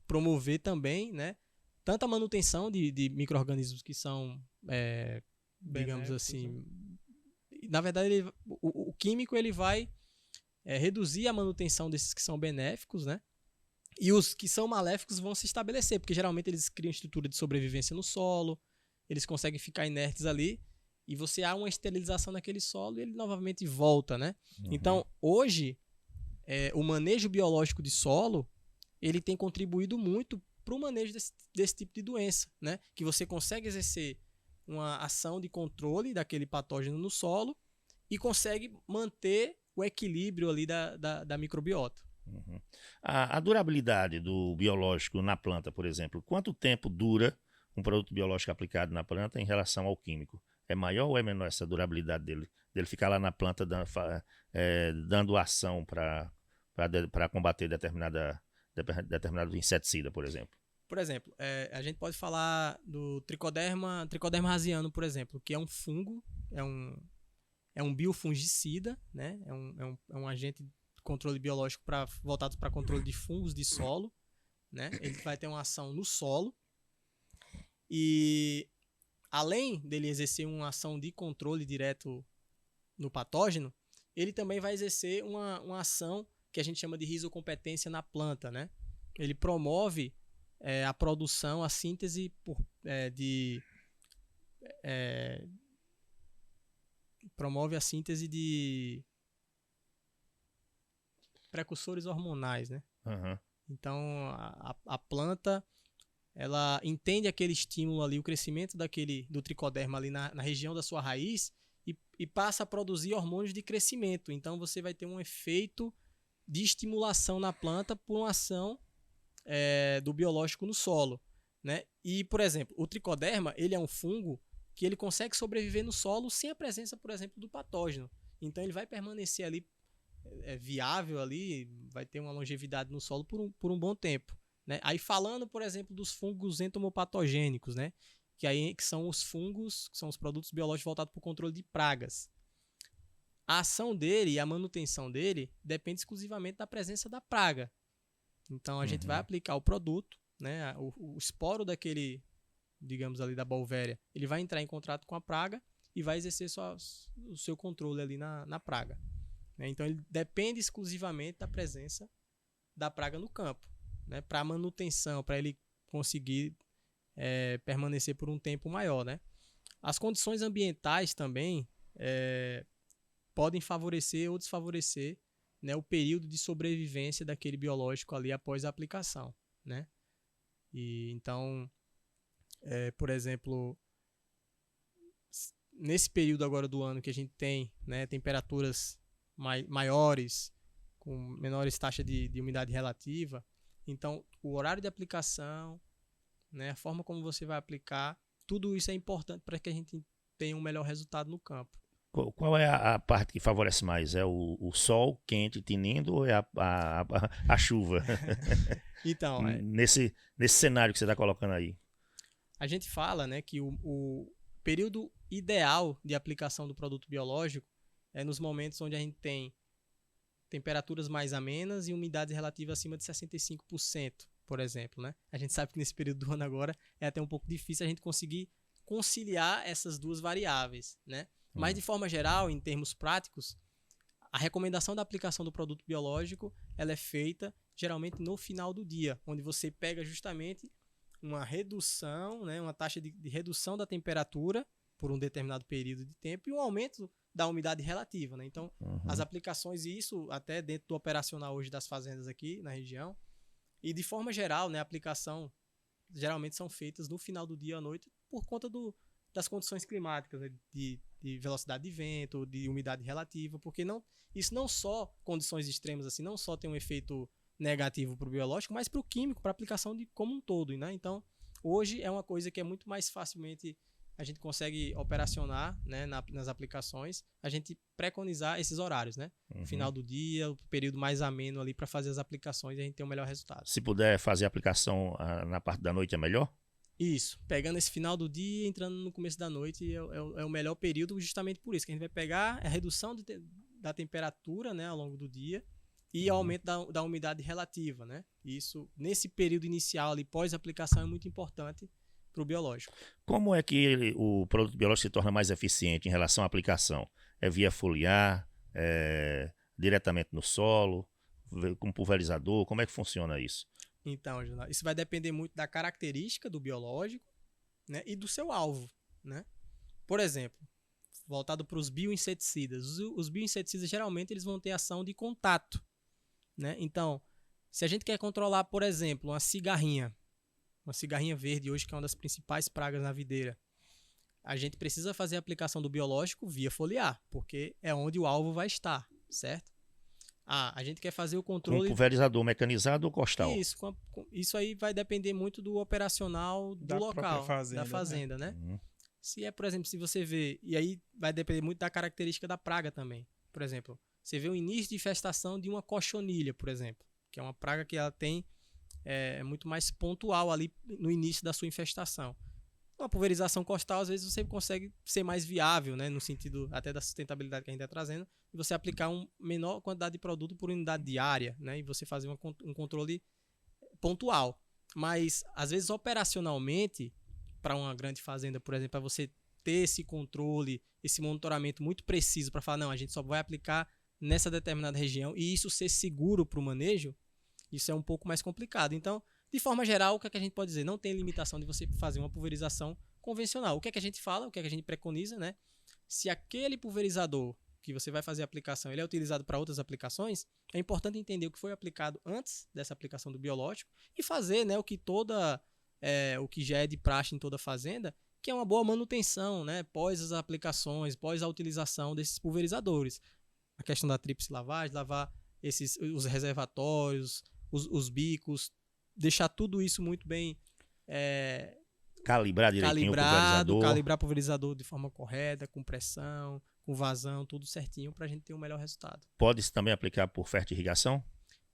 S4: promover também, né, tanto a manutenção de micro-organismos que são, digamos assim, na verdade o químico ele vai reduzir a manutenção desses que são benéficos, né? E os que são maléficos vão se estabelecer, porque geralmente eles criam estrutura de sobrevivência no solo, eles conseguem ficar inertes ali, e você há uma esterilização naquele solo e ele novamente volta, né? Então, hoje, o manejo biológico de solo, ele tem contribuído muito para o manejo desse tipo de doença, né? Que você consegue exercer uma ação de controle daquele patógeno no solo e consegue manter o equilíbrio ali da microbiota.
S2: Uhum. A durabilidade do biológico na planta, por exemplo, quanto tempo dura um produto biológico aplicado na planta em relação ao químico? É maior ou é menor essa durabilidade dele? Dele ficar lá na planta dando ação para combater determinado inseticida, por exemplo?
S4: Por exemplo, a gente pode falar do tricoderma rasiano, por exemplo, que é um fungo, é um biofungicida, né? É um agente de controle biológico voltado para controle de fungos de solo, né? Ele vai ter uma ação no solo e, além dele exercer uma ação de controle direto no patógeno, ele também vai exercer uma ação que a gente chama de rizocompetência na planta, né? Ele promove a produção, a síntese de precursores hormonais, né?
S2: Uhum.
S4: Então, a planta, ela entende aquele estímulo ali, o crescimento do tricoderma ali na região da sua raiz e passa a produzir hormônios de crescimento. Então, você vai ter um efeito de estimulação na planta por uma ação do biológico no solo, né? E, por exemplo, o tricoderma, ele é um fungo que ele consegue sobreviver no solo sem a presença, por exemplo, do patógeno. Então, ele vai permanecer ali viável ali, vai ter uma longevidade no solo por um bom tempo, né? Aí falando, por exemplo, dos fungos entomopatogênicos, né? Que são os fungos, que são os produtos biológicos voltados para o controle de pragas. A ação dele e a manutenção dele depende exclusivamente da presença da praga. Então, a gente vai aplicar o produto, né? O esporo daquele, digamos ali, da Beauveria, ele vai entrar em contato com a praga e vai exercer o seu controle ali na praga. Então, ele depende exclusivamente da presença da praga no campo, né? Para manutenção, para ele conseguir permanecer por um tempo maior, né? As condições ambientais também podem favorecer ou desfavorecer, né, o período de sobrevivência daquele biológico ali após a aplicação, né? E então, por exemplo, nesse período agora do ano que a gente tem, né, temperaturas maiores, com menores taxas de umidade relativa, então o horário de aplicação, né, a forma como você vai aplicar, tudo isso é importante para que a gente tenha um melhor resultado no campo.
S2: Qual é a parte que favorece mais? É o sol quente tinindo ou é a chuva?
S4: Então,
S2: nesse cenário que você está colocando aí.
S4: A gente fala, né, que o período ideal de aplicação do produto biológico é nos momentos onde a gente tem temperaturas mais amenas e umidade relativa acima de 65%, por exemplo, né? A gente sabe que nesse período do ano agora é até um pouco difícil a gente conseguir conciliar essas duas variáveis, né? Mas, de forma geral, em termos práticos, a recomendação da aplicação do produto biológico ela é feita geralmente no final do dia, onde você pega justamente uma redução, né, uma taxa de redução da temperatura por um determinado período de tempo e um aumento da umidade relativa, né? Então, as aplicações, e isso até dentro do operacional hoje das fazendas aqui na região, e de forma geral, né, a aplicação geralmente são feitas no final do dia à noite por conta das condições climáticas, né, de velocidade de vento, de umidade relativa, porque isso não só condições extremas assim, não só tem um efeito negativo para o biológico, mas para o químico, para a aplicação como um todo, né? Então, hoje é uma coisa que é muito mais facilmente a gente consegue operacionar, né, nas aplicações, a gente preconizar esses horários, né? Final do dia, o período mais ameno ali para fazer as aplicações e a gente ter um melhor resultado.
S2: Se puder fazer a aplicação na parte da noite, é melhor?
S4: Isso, pegando esse final do dia, entrando no começo da noite, é o melhor período justamente por isso, que a gente vai pegar a redução da temperatura, né, ao longo do dia e aumento da umidade relativa, né? Isso, nesse período inicial ali, pós-aplicação, é muito importante para o biológico.
S2: Como é que o produto biológico se torna mais eficiente em relação à aplicação? É via foliar, diretamente no solo, com pulverizador? Como é que funciona isso?
S4: Então, isso vai depender muito da característica do biológico, né, e do seu alvo, né? Por exemplo, voltado para os bioinseticidas. Os bioinseticidas, geralmente, eles vão ter ação de contato, né? Então, se a gente quer controlar, por exemplo, uma cigarrinha verde hoje, que é uma das principais pragas na videira, a gente precisa fazer a aplicação do biológico via foliar, porque é onde o alvo vai estar, certo? A gente quer fazer o controle...
S2: Com pulverizador mecanizado ou costal?
S4: Isso aí vai depender muito do operacional do local, da fazenda, né? Se é, por exemplo, se você vê... E aí vai depender muito da característica da praga também. Por exemplo, você vê o início de infestação de uma cochonilha, por exemplo, que é uma praga que ela tem muito mais pontual ali no início da sua infestação. Uma pulverização costal, às vezes, você consegue ser mais viável, né, no sentido até da sustentabilidade que a gente está trazendo, e você aplicar uma menor quantidade de produto por unidade diária, né, e você fazer um controle pontual. Mas, às vezes, operacionalmente, para uma grande fazenda, por exemplo, para você ter esse controle, esse monitoramento muito preciso para falar, não, a gente só vai aplicar nessa determinada região, e isso ser seguro para o manejo, isso é um pouco mais complicado. Então, de forma geral, o que é que a gente pode dizer? Não tem limitação de você fazer uma pulverização convencional. O que é que a gente fala? O que é que a gente preconiza, né? Se aquele pulverizador que você vai fazer a aplicação, ele é utilizado para outras aplicações, é importante entender o que foi aplicado antes dessa aplicação do biológico e fazer, né, o que já é de praxe em toda fazenda, que é uma boa manutenção, né, pós as aplicações, pós a utilização desses pulverizadores. A questão da tríplice lavagem, lavar os reservatórios, os bicos, deixar tudo isso muito bem
S2: calibrar direitinho o pulverizador.
S4: Calibrar o pulverizador de forma correta, com pressão, com vazão, tudo certinho para a gente ter um melhor resultado.
S2: Pode-se também aplicar por fertirrigação?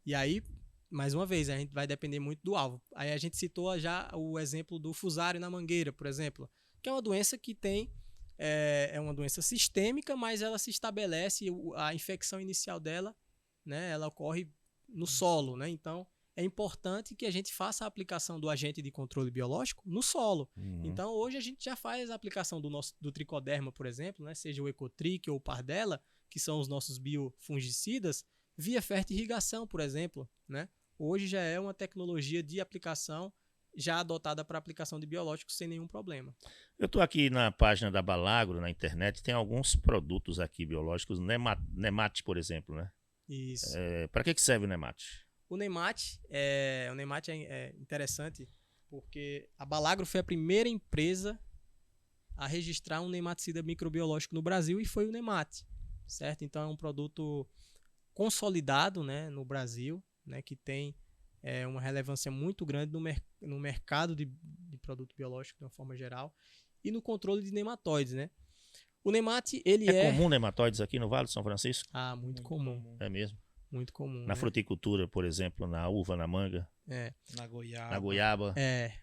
S4: E aí, mais uma vez, a gente vai depender muito do alvo. Aí a gente citou já o exemplo do fusário na mangueira, por exemplo, que é uma doença que tem... É uma doença sistêmica, mas ela se estabelece, a infecção inicial dela, né, ela ocorre no solo, né? Então, é importante que a gente faça a aplicação do agente de controle biológico no solo. Então, hoje a gente já faz a aplicação do tricoderma, por exemplo, né? Seja o Ecotric ou o Pardella, que são os nossos biofungicidas, via fertirrigação, por exemplo, né? Hoje já é uma tecnologia de aplicação já adotada para aplicação de biológicos sem nenhum problema.
S2: Eu estou aqui na página da Balagro, na internet, tem alguns produtos aqui biológicos, Nemate, por exemplo, né?
S4: Isso.
S2: Para que serve o Nemate?
S4: O Nemate é interessante porque a Balagro foi a primeira empresa a registrar um nematicida microbiológico no Brasil e foi o Nemate, certo? Então é um produto consolidado, né, no Brasil, né, que tem uma relevância muito grande no mercado de produto biológico de uma forma geral e no controle de nematóides, né? O Nemate, ele
S2: é comum nematóides aqui no Vale do São Francisco?
S4: Muito comum.
S2: É mesmo?
S4: Muito comum.
S2: Na
S4: né?
S2: fruticultura, por exemplo, na uva, na manga,
S3: Na Goiaba.
S2: na goiaba.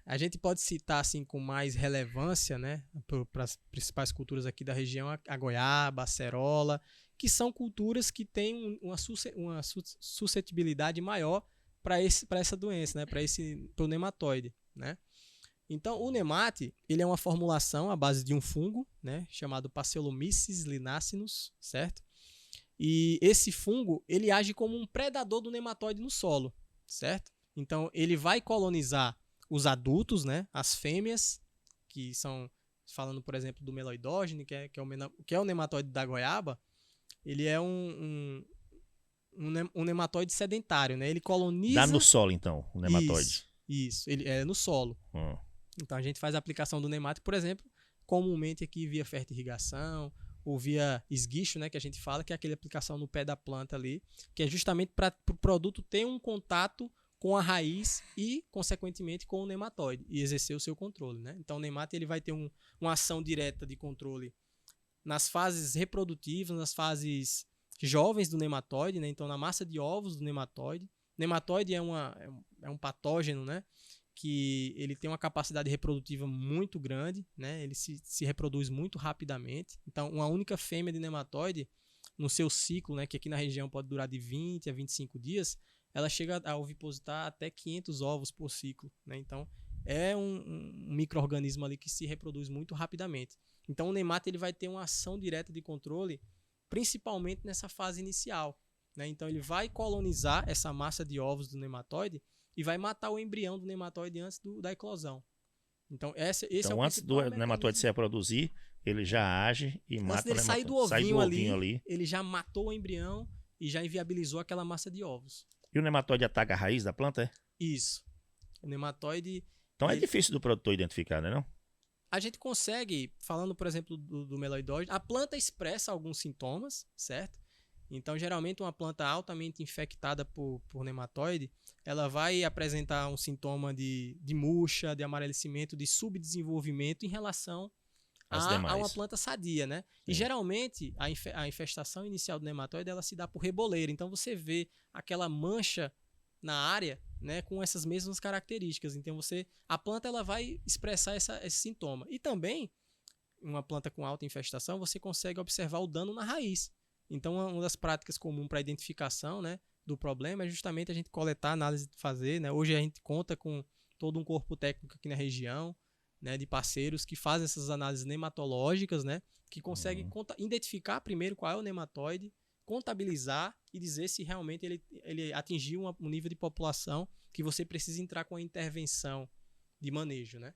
S4: A gente pode citar assim com mais relevância, né, para as principais culturas aqui da região, a goiaba, a acerola, que são culturas que têm uma suscetibilidade maior para essa doença, né, para o nematóide, né? Então, o nemate, ele é uma formulação à base de um fungo, né, chamado Pasteuromyces linacinus, certo? E esse fungo, ele age como um predador do nematóide no solo, certo? Então, ele vai colonizar os adultos, né, as fêmeas, que são, falando, por exemplo, do meloidógene, que é o nematóide da goiaba, ele é um nematóide sedentário, né? Ele coloniza...
S2: Dá no solo, então, o nematóide.
S4: Isso, ele é no solo. Então, a gente faz a aplicação do nemate, por exemplo, comumente aqui via fertirrigação, ou via esguicho, né, que a gente fala, que é aquela aplicação no pé da planta ali, que é justamente para o produto ter um contato com a raiz e, consequentemente, com o nematóide e exercer o seu controle, né? Então, o nemate ele vai ter uma ação direta de controle nas fases reprodutivas, nas fases jovens do nematóide, né? Então, na massa de ovos do nematóide. Nematóide é um patógeno, né, que ele tem uma capacidade reprodutiva muito grande, né? Ele se reproduz muito rapidamente. Então, uma única fêmea de nematóide, no seu ciclo, né, que aqui na região pode durar de 20 a 25 dias, ela chega a ovipositar até 500 ovos por ciclo, né? Então, é um micro-organismo ali que se reproduz muito rapidamente. Então, o nemate ele vai ter uma ação direta de controle, principalmente nessa fase inicial, né? Então, ele vai colonizar essa massa de ovos do nematóide e vai matar o embrião do nematóide antes da eclosão. Então, esse é o
S2: antes do
S4: principal
S2: nematóide se reproduzir, ele já age e mata o
S4: Antes dele sair
S2: nematóide.
S4: do ovinho ali, ele já matou o embrião e já inviabilizou aquela massa de ovos.
S2: E o nematóide ataca a raiz da planta, é?
S4: Isso. O nematóide...
S2: Então é difícil do produtor identificar, né, não?
S4: A gente consegue, falando, por exemplo, do meloidóide, a planta expressa alguns sintomas, certo? Então, geralmente, uma planta altamente infectada por nematóide, ela vai apresentar um sintoma de murcha, de amarelecimento, de subdesenvolvimento em relação a uma planta sadia, né? E geralmente a infestação inicial do nematóide ela se dá por reboleira. Então você vê aquela mancha na área, né, com essas mesmas características. Então a planta ela vai expressar esse sintoma. E também uma planta com alta infestação você consegue observar o dano na raiz. Então uma das práticas comuns para a identificação, né, do problema é justamente a gente coletar, análise, fazer, né? Hoje a gente conta com todo um corpo técnico aqui na região, né, de parceiros que fazem essas análises nematológicas, né, que conseguem identificar primeiro qual é o nematóide, contabilizar e dizer se realmente ele atingiu um nível de população que você precisa entrar com a intervenção de manejo, né?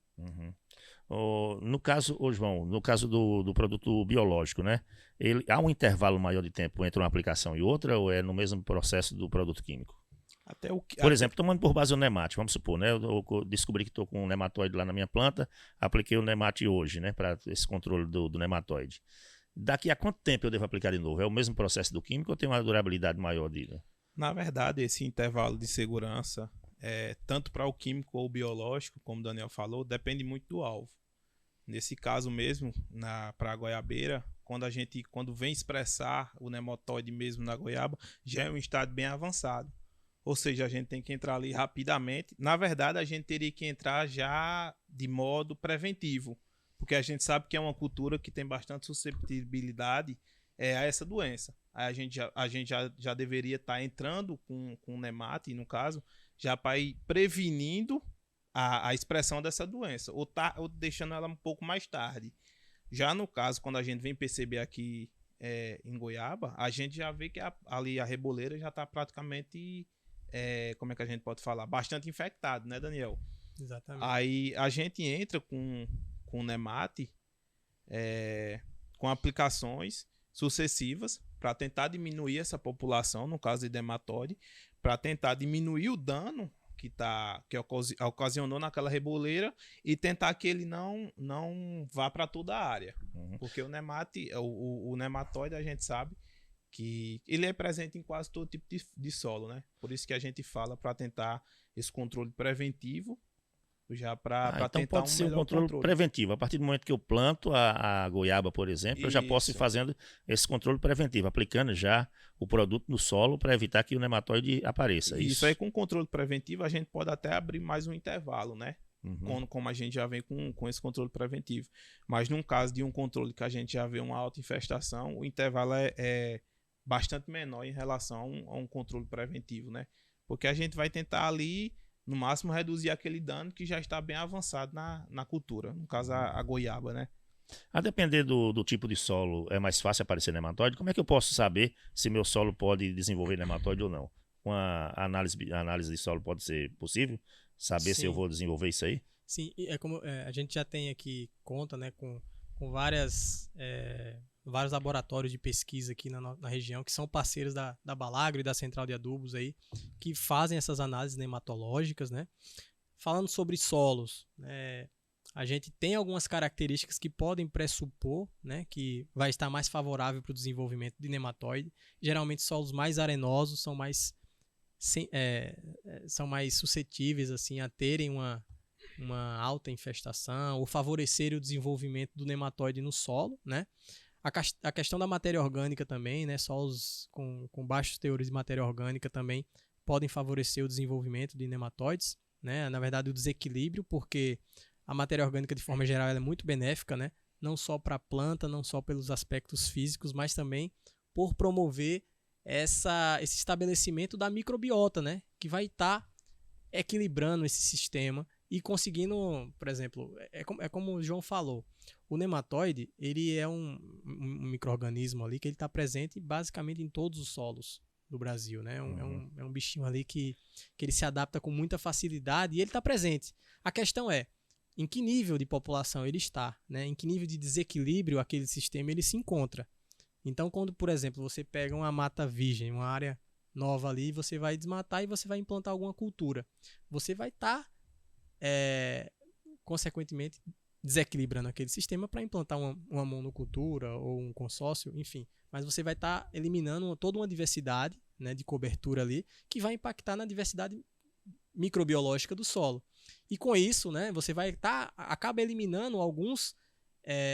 S2: No caso, João, no caso do produto biológico, né, há um intervalo maior de tempo entre uma aplicação e outra ou é no mesmo processo do produto químico? Por exemplo, tomando por base o nemate, vamos supor, né? Eu descobri que estou com um nematóide lá na minha planta, apliquei o nemate hoje, né? Para esse controle do nematóide. Daqui a quanto tempo eu devo aplicar de novo? É o mesmo processo do químico ou tem uma durabilidade maior dele?
S3: Na verdade, esse intervalo de segurança, tanto para o químico ou o biológico, como o Daniel falou, depende muito do alvo. Nesse caso mesmo, para a goiabeira, quando vem expressar o nematóide mesmo na goiaba, já é um estado bem avançado. Ou seja, a gente tem que entrar ali rapidamente. Na verdade, a gente teria que entrar já de modo preventivo, porque a gente sabe que é uma cultura que tem bastante susceptibilidade a essa doença. Aí a gente já deveria estar entrando com o nemate, no caso, já para ir prevenindo a expressão dessa doença, ou deixando ela um pouco mais tarde. Já no caso, quando a gente vem perceber aqui em Goiaba, a gente já vê que ali a reboleira já está praticamente... como é que a gente pode falar? Bastante infectado, né, Daniel?
S4: Exatamente.
S3: Aí a gente entra com o nemate com aplicações sucessivas para tentar diminuir essa população, no caso de nematóide, para tentar diminuir o dano que ocasionou naquela reboleira e tentar que ele não vá para toda a área. Porque o nematóide a gente sabe que ele é presente em quase todo tipo de solo, né? Por isso que a gente fala para tentar esse controle preventivo já para
S2: então
S3: tentar
S2: pode ser um
S3: melhor
S2: controle preventivo. A partir do momento que eu planto a goiaba, por exemplo, eu já posso ir
S3: Isso.
S2: fazendo esse controle preventivo, aplicando já o produto no solo para evitar que o nematóide apareça.
S3: Isso aí, com controle preventivo, a gente pode até abrir mais um intervalo, né?
S2: Uhum.
S3: Como a gente já vem com esse controle preventivo. Mas num caso de um controle que a gente já vê uma alta infestação, o intervalo é bastante menor em relação a um controle preventivo, né? Porque a gente vai tentar ali, no máximo, reduzir aquele dano que já está bem avançado na cultura, no caso a goiaba, né?
S2: A depender do tipo de solo, é mais fácil aparecer nematóide? Como é que eu posso saber se meu solo pode desenvolver nematóide ou não? Uma análise de solo pode ser possível? Saber se eu
S4: Sim.
S2: vou desenvolver isso aí?
S4: Sim, e é como a gente já tem aqui, conta, né, com vários laboratórios de pesquisa aqui na região, que são parceiros da Balagro e da Central de Adubos aí, que fazem essas análises nematológicas, né? Falando sobre solos, né, a gente tem algumas características que podem pressupor, né, que vai estar mais favorável para o desenvolvimento de nematóide. Geralmente solos mais arenosos são mais suscetíveis assim, a terem uma alta infestação ou favorecer o desenvolvimento do nematóide no solo, né? A questão da matéria orgânica também, né? Solos com baixos teores de matéria orgânica também podem favorecer o desenvolvimento de nematóides, né? Na verdade, o desequilíbrio, porque a matéria orgânica, de forma geral, ela é muito benéfica, né? Não só para a planta, não só pelos aspectos físicos, mas também por promover esse estabelecimento da microbiota, né? Que vai estar equilibrando esse sistema e conseguindo, por exemplo, é como o João falou, o nematóide, ele é um micro-organismo ali que ele está presente basicamente em todos os solos do Brasil, né? É um bichinho ali que ele se adapta com muita facilidade e ele está presente. A questão é, em que nível de população ele está, né? Em que nível de desequilíbrio aquele sistema ele se encontra. Então, quando, por exemplo, você pega uma mata virgem, uma área nova ali, você vai desmatar e você vai implantar alguma cultura. Você vai estar, consequentemente, desequilibrando aquele sistema para implantar uma monocultura ou um consórcio, enfim. Mas você vai estar eliminando toda uma diversidade, né, de cobertura ali, que vai impactar na diversidade microbiológica do solo. E com isso, né, você vai acaba eliminando alguns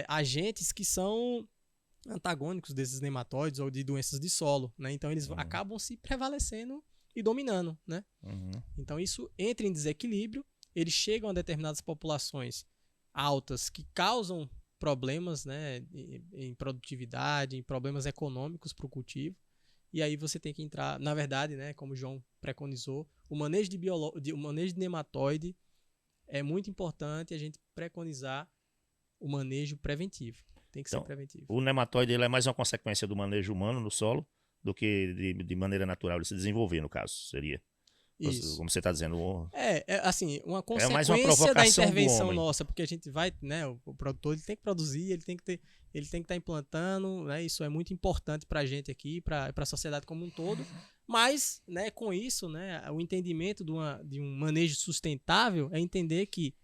S4: agentes que são antagônicos desses nematóides ou de doenças de solo, né? Então eles acabam se prevalecendo e dominando, né? Então isso entra em desequilíbrio, eles chegam a determinadas populações altas que causam problemas, né, em produtividade, em problemas econômicos para o cultivo, e aí você tem que entrar, na verdade, né, como o João preconizou, o manejo de nematóide é muito importante a gente preconizar o manejo preventivo. Tem que ser preventivo.
S2: O nematóide ele é mais uma consequência do manejo humano no solo do que de maneira natural ele se desenvolver, no caso, seria.
S4: Isso.
S2: Como você está dizendo.
S4: Assim, uma
S2: É mais uma
S4: consequência
S2: provocação
S4: da
S2: do
S4: intervenção
S2: homem.
S4: nossa, porque a gente vai, né, o produtor ele tem que produzir, ele tem que estar implantando, né, isso é muito importante para a gente aqui, para a sociedade como um todo, mas, né, com isso, né, o entendimento de um manejo sustentável é entender que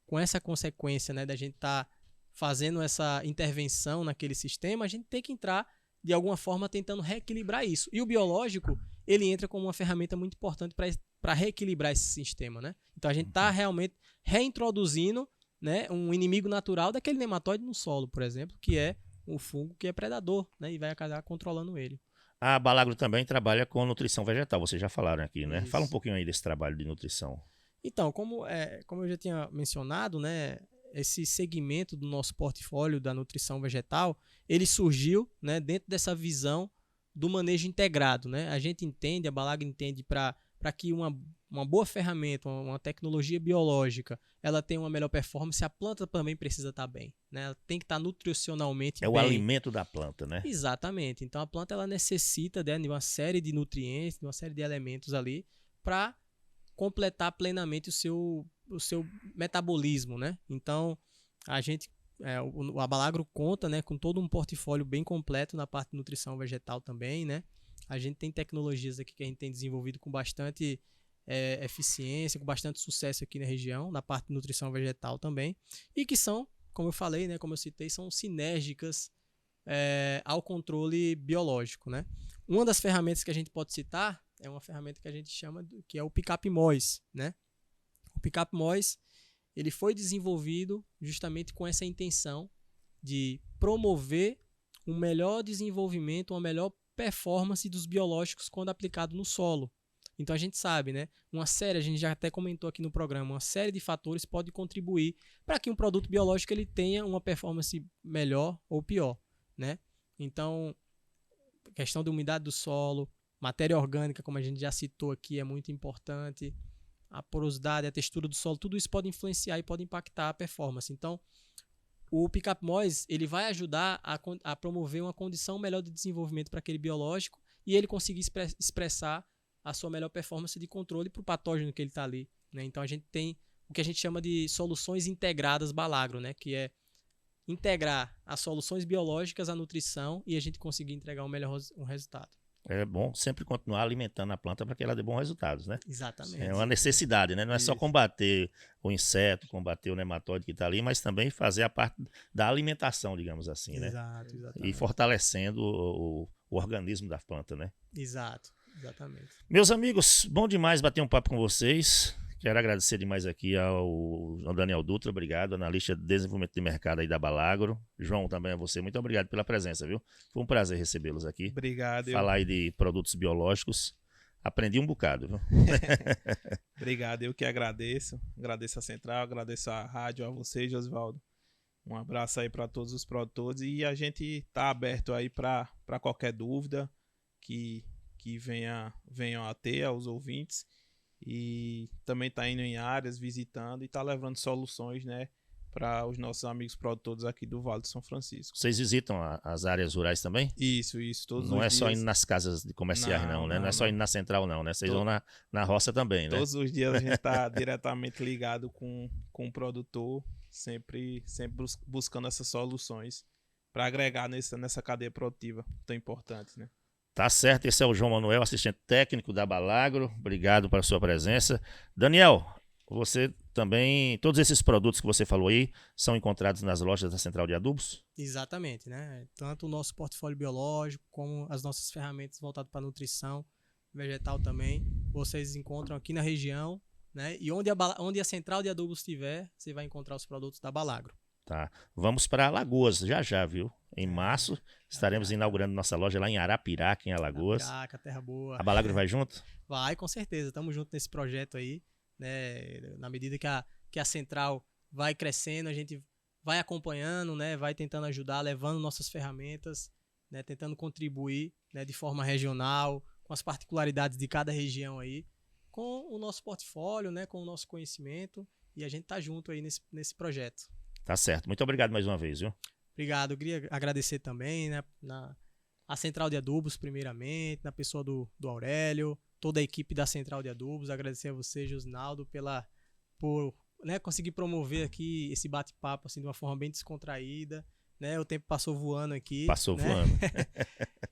S4: com essa consequência, né, da gente estar fazendo essa intervenção naquele sistema, a gente tem que entrar, de alguma forma, tentando reequilibrar isso. E o biológico, ele entra como uma ferramenta muito importante para reequilibrar esse sistema, né? Então, a gente está realmente reintroduzindo, né, um inimigo natural daquele nematóide no solo, por exemplo, que é o fungo que é predador, né? E vai acabar controlando ele.
S2: A Balagro também trabalha com nutrição vegetal, vocês já falaram aqui, né?
S4: Isso.
S2: Fala um pouquinho aí desse trabalho de nutrição.
S4: Então, como eu já tinha mencionado, né, esse segmento do nosso portfólio da nutrição vegetal, ele surgiu, né, dentro dessa visão do manejo integrado, né? A gente entende, a Balagro entende para que uma boa ferramenta, uma tecnologia biológica, ela tenha uma melhor performance, a planta também precisa estar bem, né? Ela tem que estar nutricionalmente bem.
S2: É o alimento da planta, né?
S4: Exatamente. Então a planta ela necessita, né, de uma série de nutrientes, de uma série de elementos ali para completar plenamente o seu metabolismo, né? Então, a Balagro conta, né, com todo um portfólio bem completo na parte de nutrição vegetal também, né? A gente tem tecnologias aqui que a gente tem desenvolvido com bastante eficiência, com bastante sucesso aqui na região, na parte de nutrição vegetal também, e que são, como eu falei, né, como eu citei, são sinérgicas ao controle biológico, né? Uma das ferramentas que a gente pode citar é uma ferramenta que a gente chama que é o Pick-up Mois, né? O Pick-up Mois, ele foi desenvolvido justamente com essa intenção de promover um melhor desenvolvimento, uma melhor performance dos biológicos quando aplicado no solo. Então a gente sabe, né? A gente já até comentou aqui no programa, uma série de fatores pode contribuir para que um produto biológico ele tenha uma performance melhor ou pior, né? Então, questão da umidade do solo, matéria orgânica, como a gente já citou aqui, é muito importante. A porosidade, a textura do solo, tudo isso pode influenciar e pode impactar a performance. Então, o Pickup Mois, ele vai ajudar a promover uma condição melhor de desenvolvimento para aquele biológico e ele conseguir expressar a sua melhor performance de controle para o patógeno que ele está ali, né? Então a gente tem o que a gente chama de soluções integradas Balagro, né? Que é integrar as soluções biológicas à nutrição e a gente conseguir entregar um resultado.
S2: É bom sempre continuar alimentando a planta para que ela dê bons resultados, né?
S4: Exatamente.
S2: É uma necessidade, né? Não é só combater o inseto, combater o nematóide que está ali, mas também fazer a parte da alimentação, digamos assim, né?
S4: Exato, exatamente.
S2: E fortalecendo o organismo da planta, né?
S4: Exato, exatamente.
S2: Meus amigos, bom demais bater um papo com vocês. Quero agradecer demais aqui ao Daniel Dutra, obrigado, analista de desenvolvimento de mercado aí da Balagro. João, também a você, muito obrigado pela presença, viu? Foi um prazer recebê-los aqui.
S3: Obrigado.
S2: Falar aí de produtos biológicos. Aprendi um bocado, viu?
S3: Obrigado, eu que agradeço. Agradeço a Central, agradeço a rádio, a você, Josivaldo. Um abraço aí para todos os produtores e a gente tá aberto aí para qualquer dúvida que venham a ter aos ouvintes. E também está indo em áreas, visitando e está levando soluções, né, para os nossos amigos produtores aqui do Vale do São Francisco.
S2: Vocês visitam as áreas rurais também?
S3: Isso, todos os dias.
S2: Não é só indo nas casas de comerciais, não, né? Não é só indo na central, não, né? Vocês vão na roça também, né?
S3: Todos os dias a gente está diretamente ligado com o produtor, sempre buscando essas soluções para agregar nessa cadeia produtiva tão importante, né?
S2: Tá certo, esse é o João Manuel, assistente técnico da Balagro. Obrigado pela sua presença. Daniel, você também, todos esses produtos que você falou aí, são encontrados nas lojas da Central de Adubos?
S4: Exatamente, né? Tanto o nosso portfólio biológico, como as nossas ferramentas voltadas para nutrição vegetal também, vocês encontram aqui na região, né? E onde a Central de Adubos estiver, você vai encontrar os produtos da Balagro.
S2: Tá. Vamos para Alagoas já, viu? Em março estaremos inaugurando nossa loja lá em Arapiraca, em Alagoas.
S4: Arapiraca, terra boa.
S2: A Balagro vai junto?
S4: Vai, com certeza. Estamos juntos nesse projeto aí, né? Na medida que a Central vai crescendo, a gente vai acompanhando, né? Vai tentando ajudar, levando nossas ferramentas, né? Tentando contribuir, né? De forma regional, com as particularidades de cada região aí, com o nosso portfólio, né? Com o nosso conhecimento, e a gente tá junto aí nesse projeto.
S2: Tá certo. Muito obrigado mais uma vez, viu?
S4: Obrigado. Eu queria agradecer também, né, a Central de Adubos, primeiramente, na pessoa do Aurélio, toda a equipe da Central de Adubos. Agradecer a você, Josinaldo, por né, conseguir promover aqui esse bate-papo assim, de uma forma bem descontraída. Né? O tempo passou voando aqui.
S2: Passou
S4: né?
S2: voando.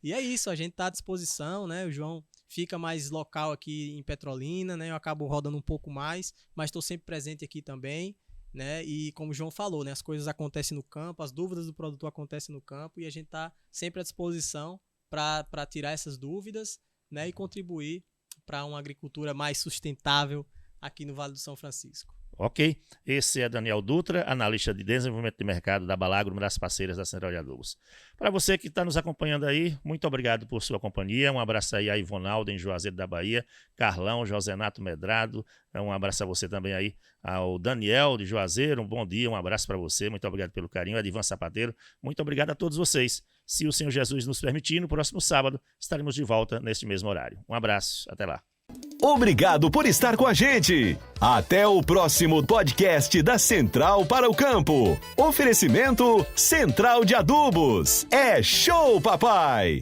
S4: E é isso, a gente está à disposição, né? O João fica mais local aqui em Petrolina, né? Eu acabo rodando um pouco mais, mas estou sempre presente aqui também. Né? E como o João falou, né? As coisas acontecem no campo, as dúvidas do produtor acontecem no campo e a gente está sempre à disposição para tirar essas dúvidas, né? E contribuir para uma agricultura mais sustentável aqui no Vale do São Francisco.
S2: Ok, esse é Daniel Dutra, analista de desenvolvimento de mercado da Balagro, uma das parceiras da Central de Adubos. Para você que está nos acompanhando aí, muito obrigado por sua companhia, um abraço aí a Ivonaldo em Juazeiro da Bahia, Carlão, Josenato Medrado, um abraço a você também aí, ao Daniel de Juazeiro, um bom dia, um abraço para você, muito obrigado pelo carinho, Edivan Sapateiro, muito obrigado a todos vocês. Se o Senhor Jesus nos permitir, no próximo sábado estaremos de volta neste mesmo horário. Um abraço, até lá.
S1: Obrigado por estar com a gente. Até o próximo podcast da Central para o Campo. Oferecimento Central de Adubos. É show, papai!